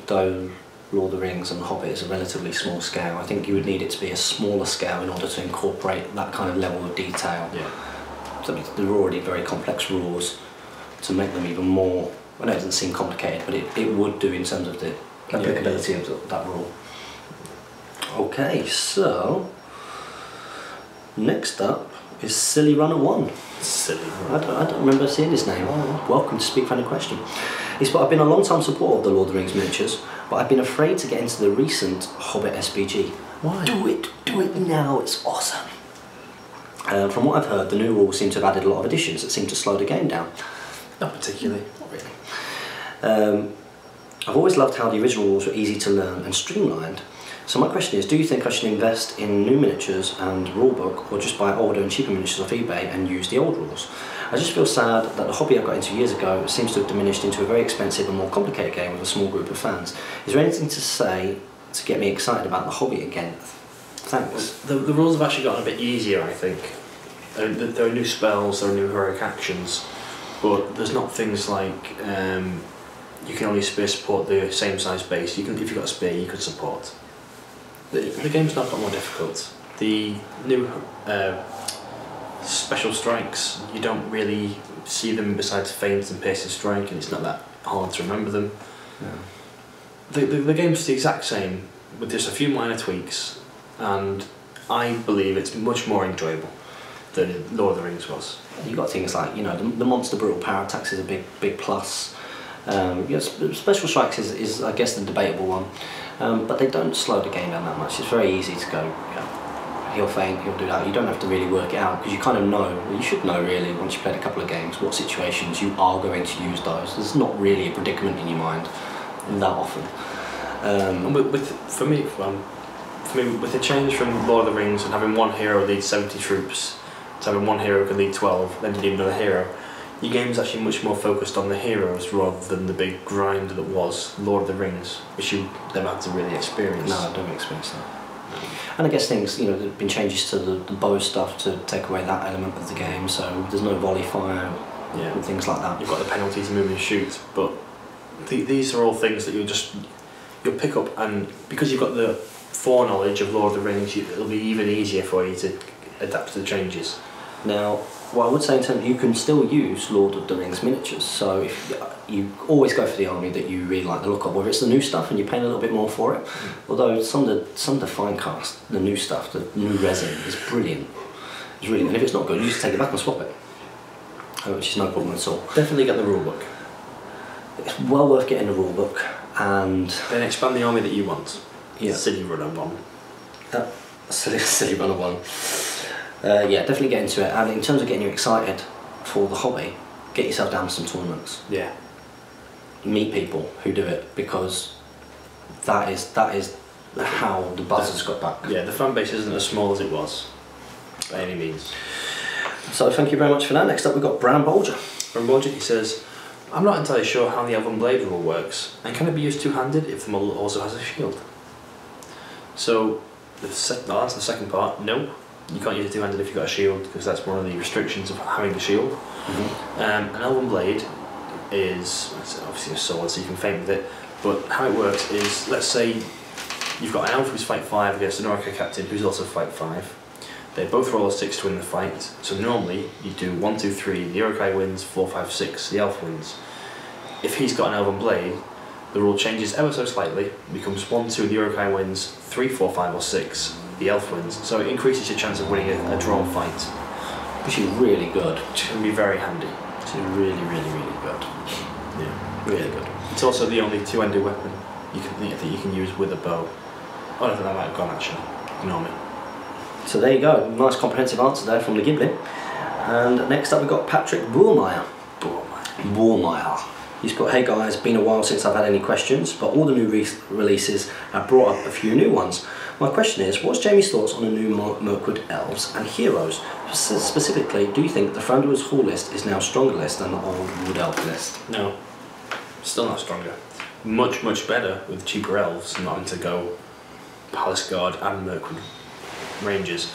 though Lord of the Rings and Hobbit is a relatively small scale. I think you would need it to be a smaller scale in order to incorporate that kind of level of detail. Yeah. So there are already very complex rules to make them even more. I know it doesn't seem complicated, but it would do in terms of the applicability of that rule. Okay, so next up is Silly Runner 1. Silly. I don't remember seeing his name. Oh, welcome to Speak Friend in Question. I've been a long time supporter of the Lord of the Rings miniatures, but I've been afraid to get into the recent Hobbit SBG. Why? Do it now, it's awesome. From what I've heard, the new rules seem to have added a lot of additions that seem to slow the game down. Not particularly. Not really. I've always loved how the original rules were easy to learn and streamlined. So my question is, do you think I should invest in new miniatures and rulebook, or just buy older and cheaper miniatures off eBay and use the old rules? I just feel sad that the hobby I got into years ago seems to have diminished into a very expensive and more complicated game with a small group of fans. Is there anything to say to get me excited about the hobby again? Thanks. The rules have actually gotten a bit easier, I think. There are new spells, there are new heroic actions, but there's not things like you can only spear support the same size base. If you've got a spear, you can support. The game's not got more difficult. The new special strikes, you don't really see them besides feint and piercing strike, and it's not that hard to remember them. Yeah. The game's the exact same with just a few minor tweaks, and I believe it's much more enjoyable than Lord of the Rings was. You've got things like, you know, the monster brutal power attacks is a big plus. Special strikes is I guess the debatable one, but they don't slow the game down that much. It's very easy to go, he'll feint, he'll do that. You don't have to really work it out because you kind of know, well, you should know really once you've played a couple of games what situations you are going to use those. There's not really a predicament in your mind that often. For me, with the change from Lord of the Rings and having one hero lead 70 troops to having one hero who can lead 12, then you need another hero, your game is actually much more focused on the heroes rather than the big grind that was Lord of the Rings, which you never had to really experience. No, I don't experience that. And I guess things, you know, there have been changes to the bow stuff to take away that element of the game, so there's no volley fire and things like that. You've got the penalty to move and shoot, but these are all things that you'll pick up, and because you've got the foreknowledge of Lord of the Rings, it'll be even easier for you to adapt to the changes. Now, what I would say in terms, you can still use Lord of the Rings miniatures, so if you always go for the army that you really like the look of, whether it's the new stuff and you're paying a little bit more for it, although some of the fine cast, the new stuff, the new resin is brilliant. It's really, and if it's not good, you just take it back and swap it, which is no problem at all. Definitely get the rulebook. It's well worth getting the rulebook, and then expand the army that you want. Yeah. Silly runner one. Silly runner one. Yeah, definitely get into it. And in terms of getting you excited for the hobby, get yourself down to some tournaments. Yeah. Meet people who do it, because that is how the buzz has got back. Yeah, the fan base isn't as small as it was, by any means. So thank you very much for that. Next up we've got Brown Bolger. Brown Bolger, he says, I'm not entirely sure how the Elven Blade rule works, and can it be used two-handed if the model also has a shield? So, I'll answer the second part, no. You can't use it two-handed if you've got a shield, because that's one of the restrictions of having a shield. An Elven Blade is obviously a sword, so you can feint with it, but how it works is, let's say you've got an elf who's fight 5 against an Orca captain who's also fight 5. They both roll a 6 to win the fight, so normally you do 1, 2, 3, the Orca wins, 4, 5, 6, the elf wins. If he's got an Elven Blade, the rule changes ever so slightly, it becomes 1, 2, the Orca wins, 3, 4, 5 or 6, the elf wins, so it increases your chance of winning a draw fight. Which is really good. Which can be very handy. It's really good. Yeah. Really good. It's also the only two-handed weapon that you can use with a bow. Oh, I don't think that might have gone actually. Ignore me. So there you go, nice comprehensive answer there from the Ghibli. And next up we've got Patrick Bourmeyer. He's put, hey guys, been a while since I've had any questions, but all the new releases have brought up a few new ones. My question is, what's Jamie's thoughts on the new Mirkwood elves and heroes? Specifically, do you think the Thranduil's Hall list is now a stronger list than the old Wood Elf list? No, still not stronger. Much better with cheaper elves, not having to go Palace Guard and Mirkwood Rangers.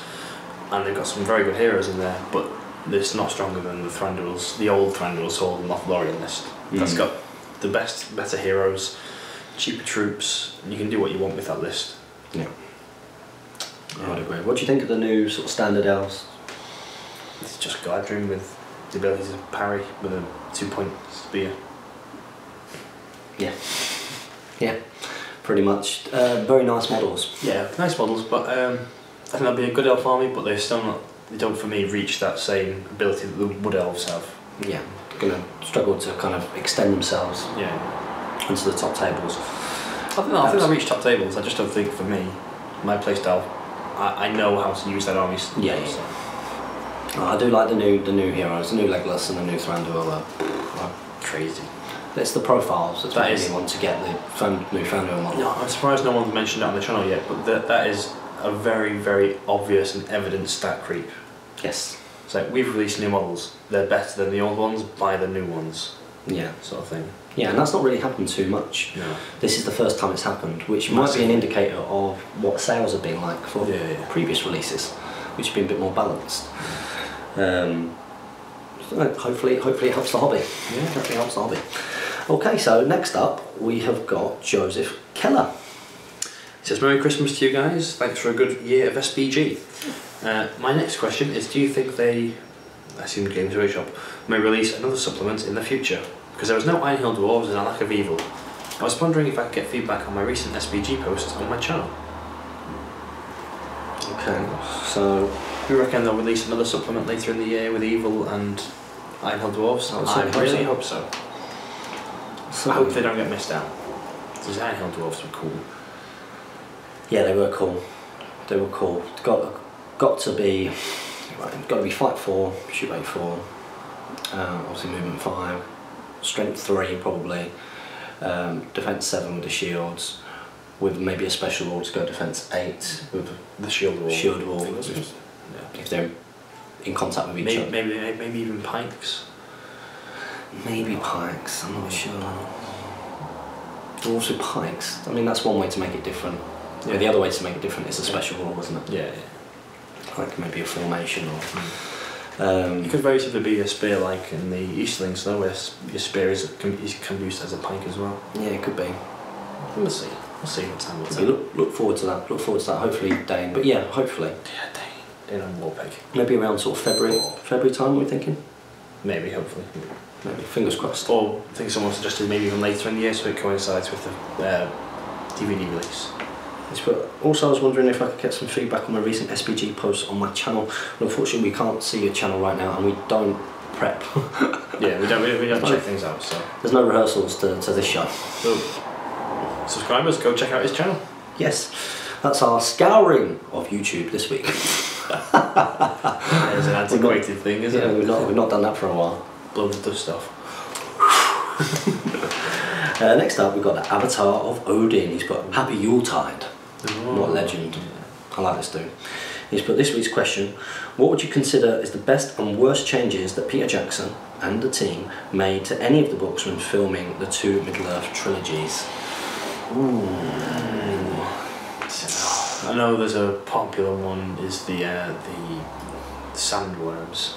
And they've got some very good heroes in there, but it's not stronger than the old Thranduil's Hall and Lothlorien list. That's got the better heroes, cheaper troops, and you can do what you want with that list. Yeah. I would agree. What do you think of the new sort of standard elves? It's just Galadrim with the ability to parry with a 2-point spear. Yeah, pretty much. Very nice models. Yeah, nice models, but I think that'd be a good elf army, but they're still not. They don't, for me, reach that same ability that the Wood Elves have. Yeah, they're going to struggle to kind of extend themselves. Yeah. Into the top tables. I think they'll reach top tables. I just don't think, for me, my playstyle, I know how to use that army. Yeah. I do like the new heroes, the new Legolas and the new Thranduil are crazy. It's the profiles that's making me want to get the new Thranduil model. No, I'm surprised no one's mentioned it on the channel yet, but that is a very obvious and evident stat creep. Yes. It's like, we've released new models, they're better than the old ones, buy the new ones. Yeah. Sort of thing. Yeah, and that's not really happened too much. No. This is the first time it's happened, which might be an indicator of what sales have been like for previous releases, which have been a bit more balanced. Hopefully it helps the hobby. Yeah, hopefully it helps the hobby. Okay, so next up we have got Joseph Keller. He says, Merry Christmas to you guys, thanks for a good year of SBG. My next question is, do you think they, I assume Games Workshop, may release another supplement in the future? Because there was no Iron Hill Dwarves and a lack of evil. I was wondering if I could get feedback on my recent SBG posts on my channel. Okay, so we reckon they'll release another supplement later in the year with Evil and Ironhill Dwarves. I really hope so. I hope they don't get missed out. Because Ironhill Dwarves were cool. Yeah, they were cool. They were cool. Got to be fight 4, shoot rate 4, obviously movement 5, strength 3 probably, defense 7 with the shields, with maybe a special rule to go defense 8 with the shield wall. If they're in contact with each other. Maybe even pikes. Maybe pikes. I'm not sure. Dwarves with pikes. I mean, that's one way to make it different. Yeah. The other way to make it different is a special rule, isn't it? Yeah. Like maybe a formation or. It could very simply be a spear, like in the Eastlings, though, where your spear can be used as a pike as well. Yeah, it could be. We'll see. We'll see what time we'll take. Look forward to that. Look forward to that. Hopefully, Dane. But yeah, hopefully. Yeah, Dane on Warpig. Maybe around sort of February time. We're thinking. Maybe, hopefully. Maybe. Fingers crossed. Or I think someone suggested maybe even later in the year, so it coincides with the DVD release. But also I was wondering if I could get some feedback on my recent SBG posts on my channel. But unfortunately we can't see your channel right now and we don't prep. Yeah, we don't check things out, so. There's no rehearsals to this show. So, subscribers, go check out his channel. Yes, that's our scouring of YouTube this week. It's an antiquated thing, isn't it? We've not done that for a while. Blow the dust off. Next up we've got the Avatar of Odin. He's put Happy Yuletide. What a legend. I like this dude. He's put this week's question: what would you consider is the best and worst changes that Peter Jackson and the team made to any of the books when filming the 2 Middle-earth trilogies? Ooh. I know there's a popular one, is the sandworms.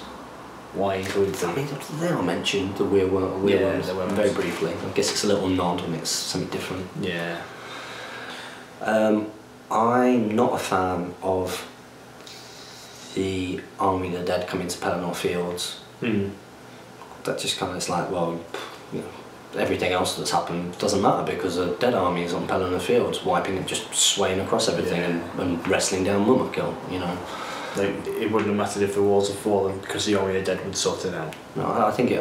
Why include them? I mean, they are mentioned, the weirworms, very briefly. I guess it's a little nod and it's something different. Yeah. I'm not a fan of the Army of the Dead coming to Pelennor Fields. That just kind of is like, well, you know, everything else that's happened doesn't matter because the Dead Army is on Pelennor Fields, wiping it, just swaying across everything and wrestling down Mummakil, you know. Like, it wouldn't have mattered if the walls had fallen because the Army of the Dead would sort it out. No, I think a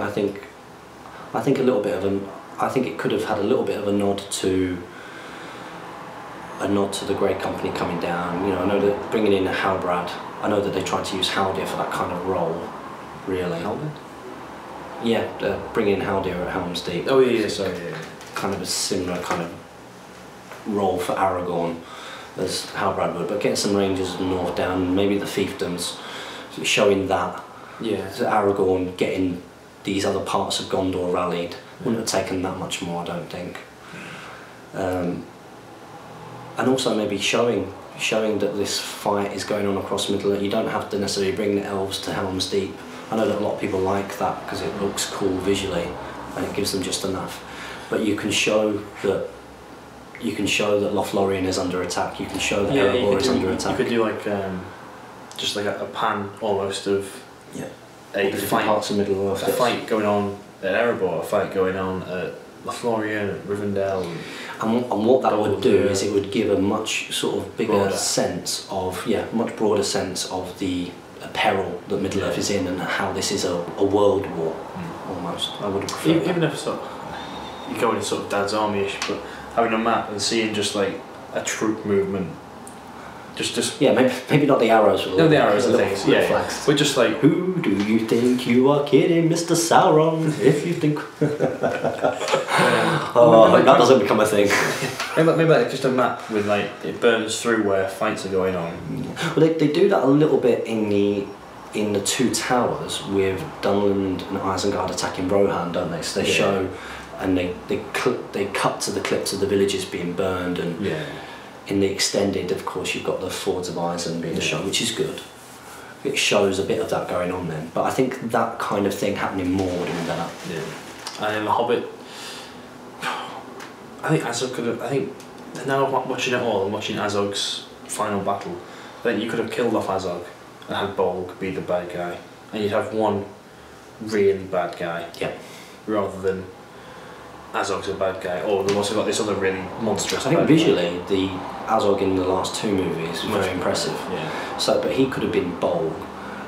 little bit of I think it could have had a little bit of a nod to the Grey Company coming down. You know, I know that bringing in a Halbrand, I know that they tried to use Haldir for that kind of role, really. Haldir? Yeah, bringing in Haldir at Helm's Deep. Oh yeah, sorry. Yeah. Kind of a similar kind of role for Aragorn as Halbrand would, but getting some Rangers of the North down, maybe the fiefdoms, showing that. Yeah. So Aragorn getting these other parts of Gondor rallied wouldn't have taken that much more, I don't think. And also maybe showing that this fight is going on across Middle-earth. You don't have to necessarily bring the elves to Helm's Deep. I know that a lot of people like that because it looks cool visually and it gives them just enough. But you can show that Lothlorien is under attack. You can show that Erebor is under attack. You could do like just like a pan almost of a fight, parts of Middle-earth. A fight going on at Erebor, a fight going on at Lothlorien, at Rivendell. And what that would do is it would give a much sort of bigger sense of, much broader sense of the peril that Middle-earth is in and how this is a world war almost. I would prefer even if sort of, you go into sort of Dad's Army-ish, but having a map and seeing just like a troop movement. Just maybe not the arrows. No, the arrows and things. Flags. But just like, who do you think you are kidding, Mr. Sauron? If you think, that doesn't become a thing. maybe like just a map with like it burns through where fights are going on. Well, they do that a little bit in the Two Towers with Dunland and Isengard attacking Rohan, don't they? So they show, and they cut to the clips of the villages being burned and. Yeah. In the extended, of course, you've got the Fords of Isen being shown, which is good. It shows a bit of that going on then. But I think that kind of thing happening more would have been better. Yeah. And in The Hobbit, I think Azog could have. I think now watching it all and watching Azog's final battle, I think you could have killed off Azog and had Bolg be the bad guy, and you'd have one really bad guy. Yeah. Rather than Azog's a bad guy, or they've also got this other really monstrous. I think bad visually, the Azog in the last 2 movies was very impressive. Yeah. So, but he could have been bold,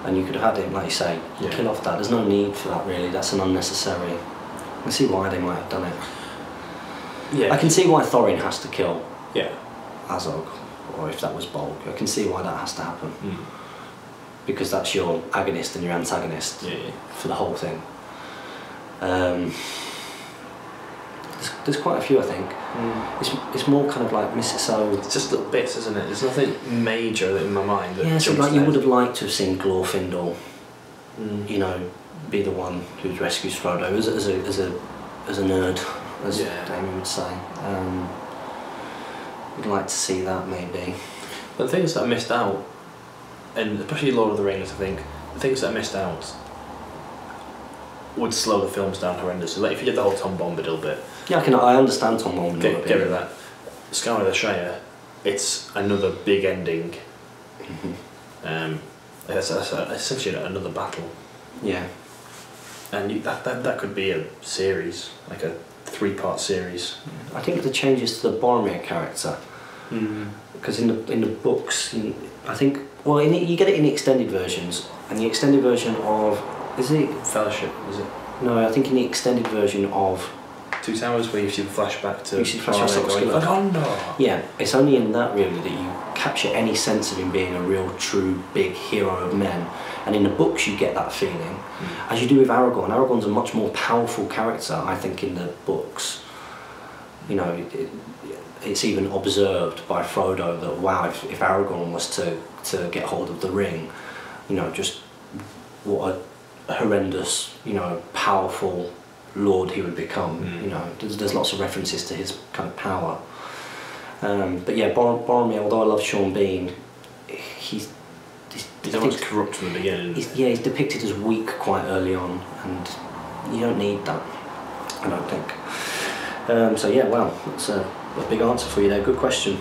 and you could have had him, like you say, kill off that. There's no need for that really. That's an unnecessary. I can see why they might have done it. Yeah. I can see why Thorin has to kill Yeah. Azog, or if that was Bolg. I can see why that has to happen. Mm. Because that's your agonist and your antagonist for the whole thing. There's quite a few, I think. It's more kind of like so. It's just little bits, isn't it? There's nothing major in my mind. That So jumps like you out. would have liked to have seen Glorfindel, you know, be the one who rescues Frodo as a nerd, as Damien would say. We'd like to see that maybe. But the things that I missed out, and especially Lord of the Rings, I think the things that I missed out would slow the films down horrendously. Like if you did the whole Tom Bombadil bit. Yeah, I understand Tom Bombadil. Get rid of that. Scar of the Shire, it's another big ending. It's essentially another battle. Yeah. And that could be a series, like a 3-part series. I think the changes to the Boromir character, because in the books, I think you get it in the extended versions, and the extended version of Fellowship, is it? No, I think in the extended version of Two Towers, where you see the flashback to Gondor. Yeah, it's only in that really that you capture any sense of him being a real, true, big hero of men. And in the books, you get that feeling, as you do with Aragorn. Aragorn's a much more powerful character, I think, in the books. You know, it's even observed by Frodo that wow, if Aragorn was to get hold of the ring, you know, just what a horrendous, you know, powerful lord he would become. You know, there's lots of references to his kind of power. But yeah, Boromir, although I love Sean Bean, he's almost corrupt from the beginning. He's depicted as weak quite early on, and you don't need that, I don't think. So yeah, wow, that's a big answer for you there. Good question.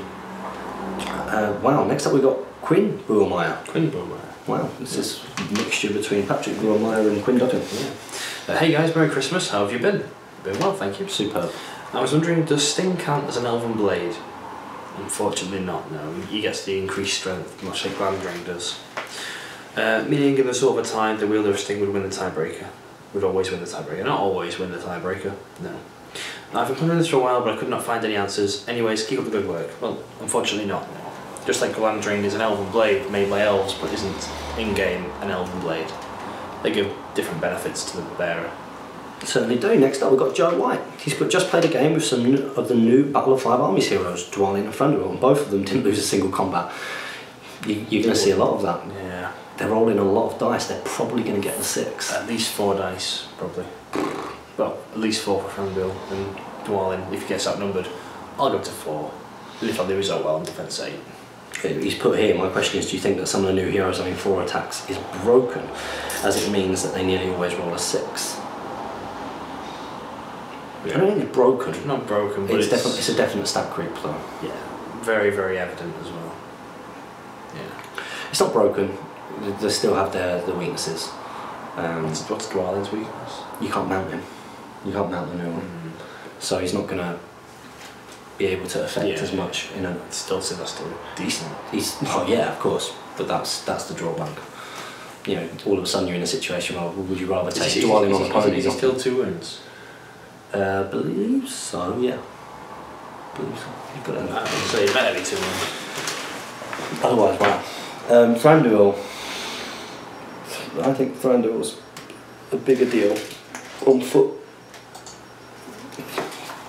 Wow, next up we've got Quinn Buhlmeyer. Quinn Buhlmeyer. Wow, this is a mixture between Patrick Buhlmeyer and Quinn Dutton. Yeah. Hey guys, Merry Christmas. How have you been? Been well, thank you. Superb. I was wondering, does Sting count as an elven blade? Unfortunately not, no. He gets the increased strength, much like Glamdring does. Meaning in the sort of a time, the wielder of Sting would win the tiebreaker. Would always win the tiebreaker. Not always win the tiebreaker, no. I've been pondering this for a while, but I could not find any answers. Anyways, keep up the good work. Well, unfortunately not. Just like Glamdring is an elven blade made by elves, but isn't in-game an elven blade. They give different benefits to the bearer. Certainly do. Next up we've got Joe White. He's just played a game with some of the new Battle of Five Armies heroes, Dwalin and Thranduil, and both of them didn't lose a single combat. You're going to see a lot of that. Yeah. They're rolling a lot of dice. They're probably going to get the 6. At least 4 dice, probably. Well, at least 4 for Thranduil and Dwalin. If he gets outnumbered, I'll go to 4. And if I lose, oh well, I'm defense 8. He's put here, my question is, do you think that some of the new heroes having 4 attacks is broken, as it means that they nearly always roll a 6? Yeah. I don't think it's broken. Not broken, but it's a definite stat creep though. Yeah, very, very evident as well. Yeah. It's not broken, they still have their weaknesses. What's Dwalin's weakness? You can't mount him. You can't mount the new one. So he's not going to be able to affect as much. You know. Still decent. Oh yeah, of course. But that's the drawback. You know, all of a sudden you're in a situation where would you rather take Dwalin on a pony? Is he still 2 wounds? Believe so, yeah. Believe so. You've got it. So you better be 2 wounds. Otherwise, wow. Thranduil. I think Thranduil's a bigger deal on foot.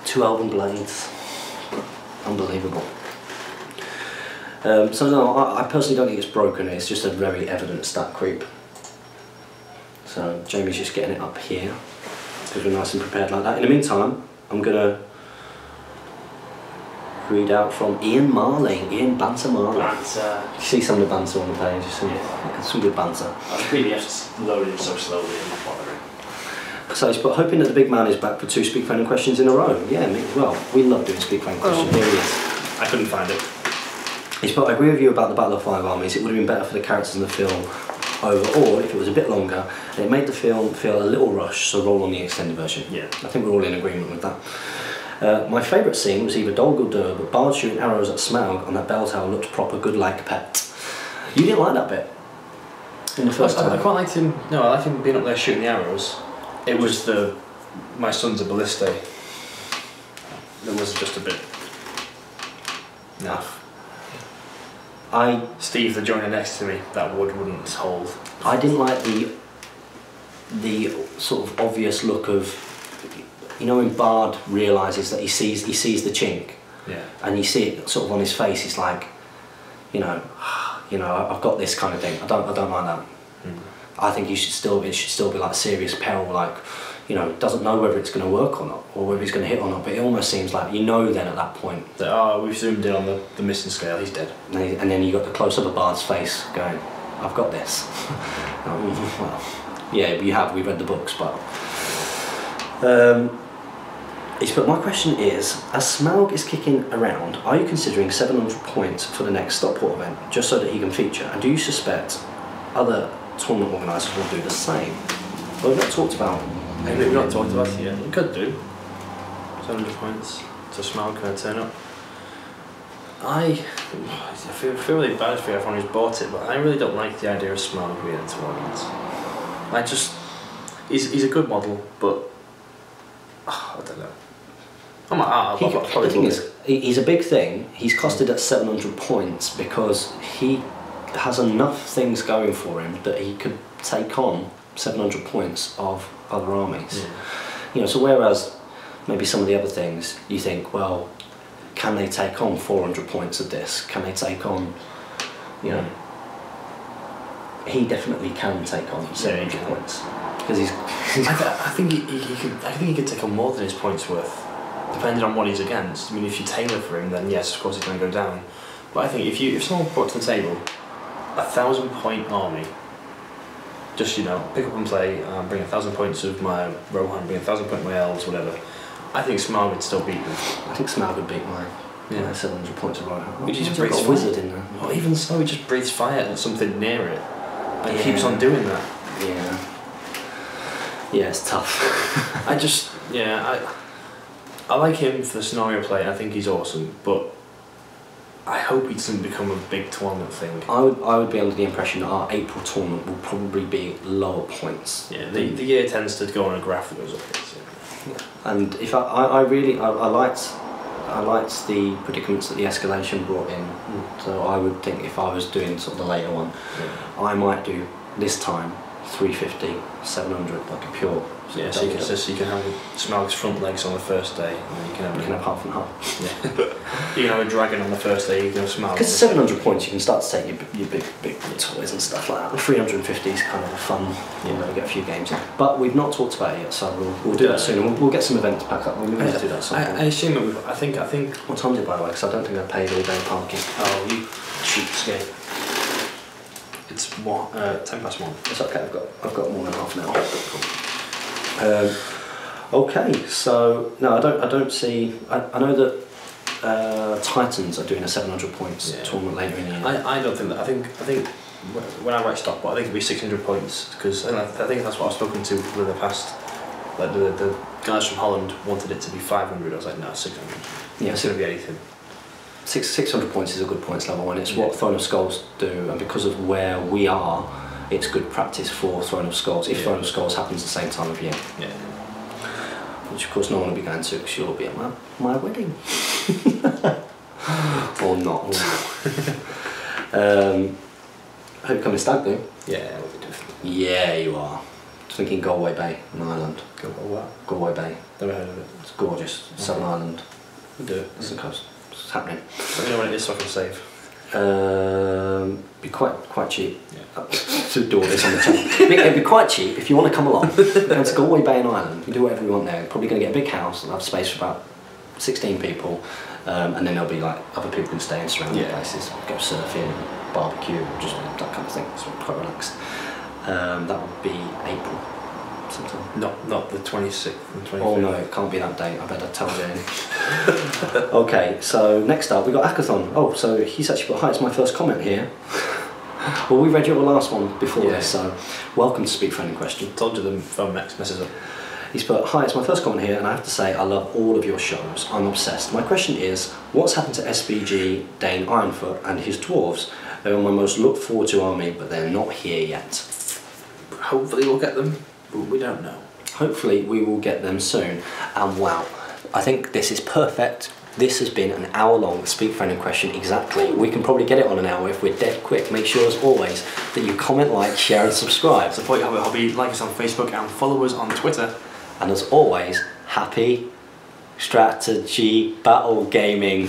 2 elven blades. Unbelievable. So no, I personally don't think it's broken. It's just a very evident stat creep. So Jamie's just getting it up here because we're nice and prepared like that. In the meantime, I'm gonna read out from Ian Banter Marley. You see some of the banter on the page. Some good banter. The PDF's loaded so slowly, I'm not bothering. So he's put, hoping that the big man is back for 2 Speak Friendly questions in a row. Yeah, well, we love doing Speak Friendly questions. Here he is. I couldn't find it. He's put, I agree with you about the Battle of Five Armies. It would have been better for the characters in the film overall, if it was a bit longer, and it made the film feel a little rushed, so roll on the extended version. Yeah. I think we're all in agreement with that. My favourite scene was either Dog or Dur, but Bard shooting arrows at Smaug on that bell tower looked proper good like pet. You didn't like that bit? In the first time? I quite liked him, no, I liked him being up there shooting the arrows. It was the, my son's a ballista. That was just a bit naff. Steve, the joiner next to me, that wood wouldn't hold. I didn't like the sort of obvious look of, you know, when Bard realises that he sees the chink, yeah, and you see it sort of on his face. It's like, you know, I've got this kind of thing. I don't like that. Mm. I think it should still be like serious peril, like, you know, doesn't know whether it's going to work or not, or whether he's going to hit or not. But it almost seems like you know then at that point that we've zoomed in on the missing scale. He's dead. And then you got the close up of Bard's face going, I've got this. Well, yeah, we've read the books, but but my question is, as Smaug is kicking around, are you considering 700 points for the next Stockport event, just so that he can feature? And do you suspect other tournament organisers will do the same? Well, we've not talked about. We've not talked about it yet. We could do 700 points to Smaug. Can I turn up? I feel really bad for everyone who's bought it, but I really don't like the idea of Smaug being in tournaments. He's a good model, but I don't know. The thing is, he's a big thing. He's costed at 700 points because he has enough things going for him that he could take on 700 points of other armies. Yeah. You know, so whereas maybe some of the other things you think, well, can they take on 400 points of this? Can they take on, you know? He definitely can take on 700 points because he's. I think he could take on more than his points worth, depending on what he's against. I mean, if you tailor for him, then yes, of course he's going to go down. But I think if someone brought to the table 1,000-point army, just, you know, pick up and play, bring 1,000 points of my Rohan, bring 1,000 points of my elves, whatever, I think Smaug would still beat them. I think Smaug would beat my 700 points of Rohan. He just breathes got a wizard in there. Well, even so, he just breathes fire at something near it, and keeps on doing that. Yeah. Yeah, it's tough. I like him for the scenario play. I think he's awesome, but I hope he doesn't become a big tournament thing. I would be under the impression that our April tournament will probably be lower points. Yeah, the year tends to go on a graph that goes up. Yeah. And if I liked the predicaments that the escalation brought in. So I would think if I was doing sort of the later one, I might do this time 350, 700, like a pure. Yeah, so you can have Smaug's front legs on the first day, and then you can have half and half. Yeah. You can have a dragon on the first day, you can have Smaug. Because 700 points, you can start to take your big toys and stuff like that. The 350 is kind of fun, you know, get a few games in. But we've not talked about it yet, so we'll do that soon. And we'll get some events back up. We'll do that soon. I assume that I think. What time is it, by the way? Because I don't think I paid all day parking. Oh, you cheapskate. It's 1:10. It's okay. I've got more than half an hour. Okay, so no, I don't see. I know that Titans are doing a 700 points tournament later in the year. I don't think that. I think when I write Stockport, I think it'll be 600 points because I think that's what I've spoken to for the past. Like the guys from Holland wanted it to be 500. I was like, no, 600. Yeah, it's going to be anything. 600 points is a good points level, and it's what Throne of Skulls do, and because of where we are, it's good practice for Throne of Skulls, if Throne of Skulls happens the same time of year. Yeah. Which of course no one will be going to because you'll be at my wedding. Or not. Hope you come in Stag do. Yeah, we'll be definitely. Yeah, you are. Just thinking Galway Bay in Ireland. Galway Bay. Never heard of it. It's gorgeous. Okay. Southern Ireland. We'll do it. It's the coast. It's happening. Let me know when it is so I can save. Be quite cheap to do all this on the channel. It'd be quite cheap if you want to come along. Go to Galway Bay in Ireland. You can do whatever you want there. Probably going to get a big house and have space for about 16 people, and then there'll be like other people can stay in surrounding places, go surfing, barbecue, just that kind of thing. It's quite relaxed. That would be April. Sometime. Not the 26th and 25th. Oh no, it can't be that date. I better tell Jamie. Okay, so next up we got Akathon. Oh, so he's actually put, hi, it's my first comment here. Well, we read your last one before Yeah. this, so welcome to Speak Friendly Question. Told you the phone messes up. He's put, hi, it's my first comment here, and I have to say I love all of your shows. I'm obsessed. My question is, what's happened to SBG, Dane Ironfoot, and his dwarves? They're my most looked forward to army, but they're not here yet. Hopefully we'll get them, but we don't know. Hopefully we will get them soon. And wow, I think this is perfect. This has been an hour-long Speak Friendly Question exactly. We can probably get it on an hour if we're dead quick. Make sure, as always, that you comment, like, share and subscribe. Support your Hobbit hobby, like us on Facebook and follow us on Twitter. And as always, happy strategy battle gaming.